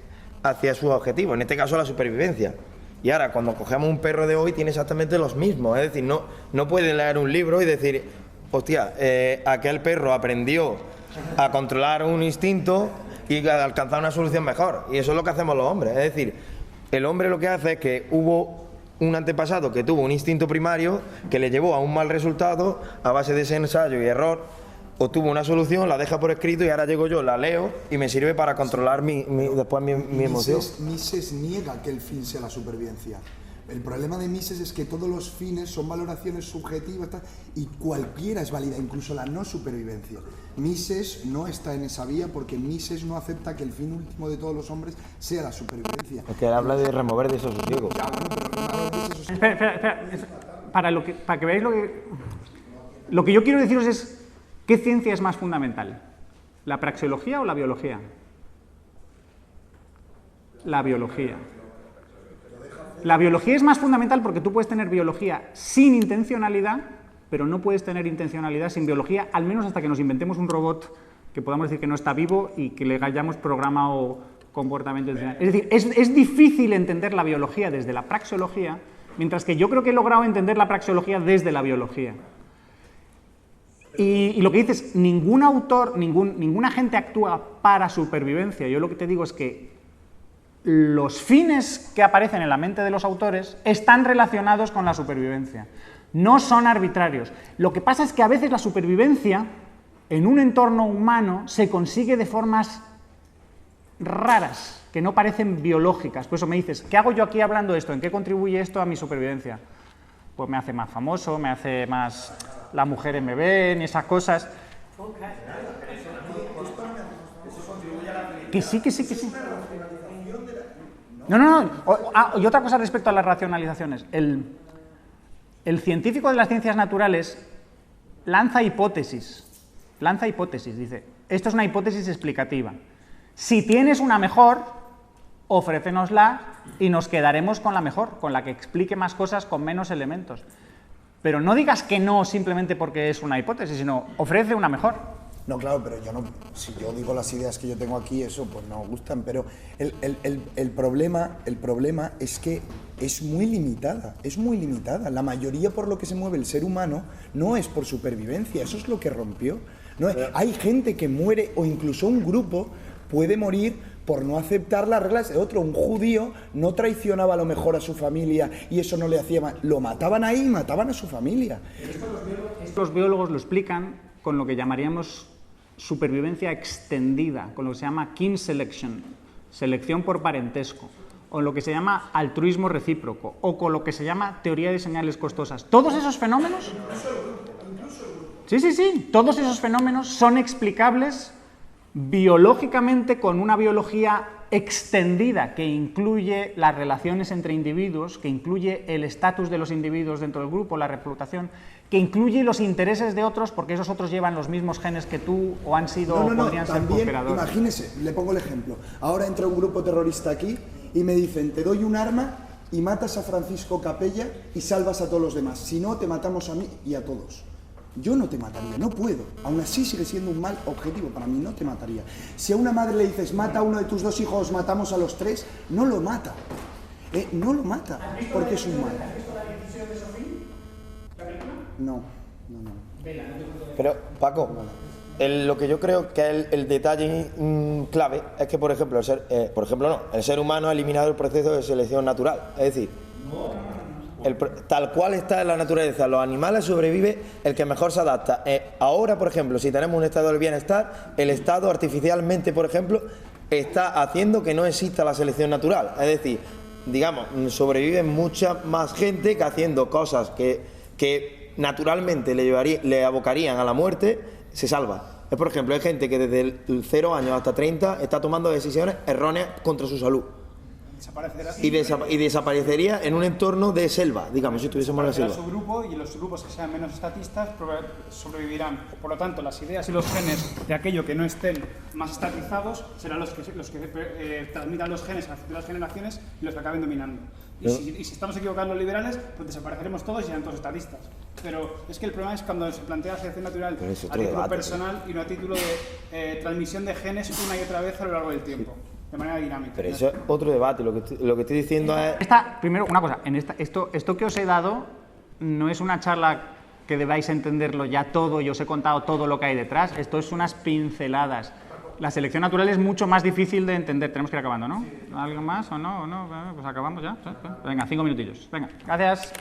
hacia su objetivo, en este caso la supervivencia. Y ahora, cuando cogemos un perro de hoy, tiene exactamente los mismos. Es decir, no puede leer un libro y decir, hostia, aquel perro aprendió a controlar un instinto y a alcanzar una solución mejor. Y eso es lo que hacemos los hombres. Es decir, el hombre lo que hace es que hubo un antepasado que tuvo un instinto primario que le llevó a un mal resultado a base de ese ensayo y error, obtuvo una solución, la deja por escrito y ahora llego yo, la leo y me sirve para controlar después mi emoción. Mises niega que el fin sea la supervivencia. El problema de Mises es que todos los fines son valoraciones subjetivas y cualquiera es válida, incluso la no supervivencia. Mises no está en esa vía porque Mises no acepta que el fin último de todos los hombres sea la supervivencia. Es que habla de remover desasosiego. Espera. Para que veáis lo que yo quiero deciros es ¿qué ciencia es más fundamental? ¿La praxeología o la biología? La biología. La biología es más fundamental porque tú puedes tener biología sin intencionalidad, pero no puedes tener intencionalidad sin biología, al menos hasta que nos inventemos un robot que podamos decir que no está vivo y que le hayamos programado comportamiento intencional. Es decir, es difícil entender la biología desde la praxeología, mientras que yo creo que he logrado entender la praxeología desde la biología. Y lo que dices, ningún autor, ninguna gente actúa para supervivencia. Yo lo que te digo es que los fines que aparecen en la mente de los autores están relacionados con la supervivencia. No son arbitrarios. Lo que pasa es que a veces la supervivencia en un entorno humano se consigue de formas raras, que no parecen biológicas. Por eso me dices, ¿qué hago yo aquí hablando de esto? ¿En qué contribuye esto a mi supervivencia? Pues me hace más famoso, me hace más... las mujeres me ven, esas cosas. Que sí. No. Y otra cosa respecto a las racionalizaciones. El científico de las ciencias naturales lanza hipótesis, dice, esto es una hipótesis explicativa. Si tienes una mejor, ofrécenosla y nos quedaremos con la mejor, con la que explique más cosas con menos elementos. Pero no digas que no simplemente porque es una hipótesis, sino ofrece una mejor. No, claro, pero yo no, si yo digo las ideas que yo tengo aquí, eso pues no gustan, pero el problema es que es muy limitada, La mayoría por lo que se mueve el ser humano no es por supervivencia, eso es lo que rompió. No, hay gente que muere, o incluso un grupo puede morir por no aceptar las reglas de otro. Un judío no traicionaba a lo mejor a su familia y eso no le hacía mal. Lo mataban ahí y mataban a su familia. Los biólogos lo explican con lo que llamaríamos supervivencia extendida, con lo que se llama kin selection, selección por parentesco, o lo que se llama altruismo recíproco, o con lo que se llama teoría de señales costosas. Todos esos fenómenos... Sí, todos esos fenómenos son explicables biológicamente con una biología extendida que incluye las relaciones entre individuos, que incluye el estatus de los individuos dentro del grupo, la reputación, que incluye los intereses de otros porque esos otros llevan los mismos genes que tú o han sido o podrían ser cooperadores. Imagínese, le pongo el ejemplo. Ahora entra un grupo terrorista aquí y me dicen, te doy un arma y matas a Francisco Capella y salvas a todos los demás. Si no, te matamos a mí y a todos. Yo no te mataría, no puedo. Aún así sigue siendo un mal objetivo, para mí no te mataría. Si a una madre le dices, mata a uno de tus 2 hijos, matamos a los 3, no lo mata. No lo mata, porque es un mal. ¿Has visto la decisión de Sofía? ¿La película? No. Pero, Paco, lo que yo creo que es el detalle clave es que, por ejemplo, el ser humano ha eliminado el proceso de selección natural. Es decir, tal cual está en la naturaleza, los animales sobrevive el que mejor se adapta. Ahora, por ejemplo, si tenemos un estado del bienestar, el Estado artificialmente, por ejemplo, está haciendo que no exista la selección natural. Es decir, digamos, sobrevive mucha más gente que haciendo cosas que naturalmente le abocarían a la muerte, se salva. Por ejemplo, hay gente que desde el 0 años hasta 30 está tomando decisiones erróneas contra su salud. Y desaparecería en un entorno de selva, digamos, si estuviésemos en la selva. Su grupo, y los grupos que sean menos estatistas sobrevivirán. Por lo tanto, las ideas y los genes de aquello que no estén más estatizados serán los que transmitan los genes a las futuras generaciones y los que acaben dominando. Y si estamos equivocados los liberales, pues desapareceremos todos y serán todos estatistas. Pero es que el problema es cuando se plantea la selección natural a título personal y no a título de transmisión de genes una y otra vez a lo largo del tiempo. De manera dinámica. Pero eso es otro debate, lo que estoy diciendo es... Primero, una cosa, esto que os he dado no es una charla que debáis entenderlo ya todo y os he contado todo lo que hay detrás, esto es unas pinceladas. La selección natural es mucho más difícil de entender, tenemos que ir acabando, ¿no? ¿Algo más o no? Pues acabamos ya. Venga, 5 minutillos. Venga, gracias.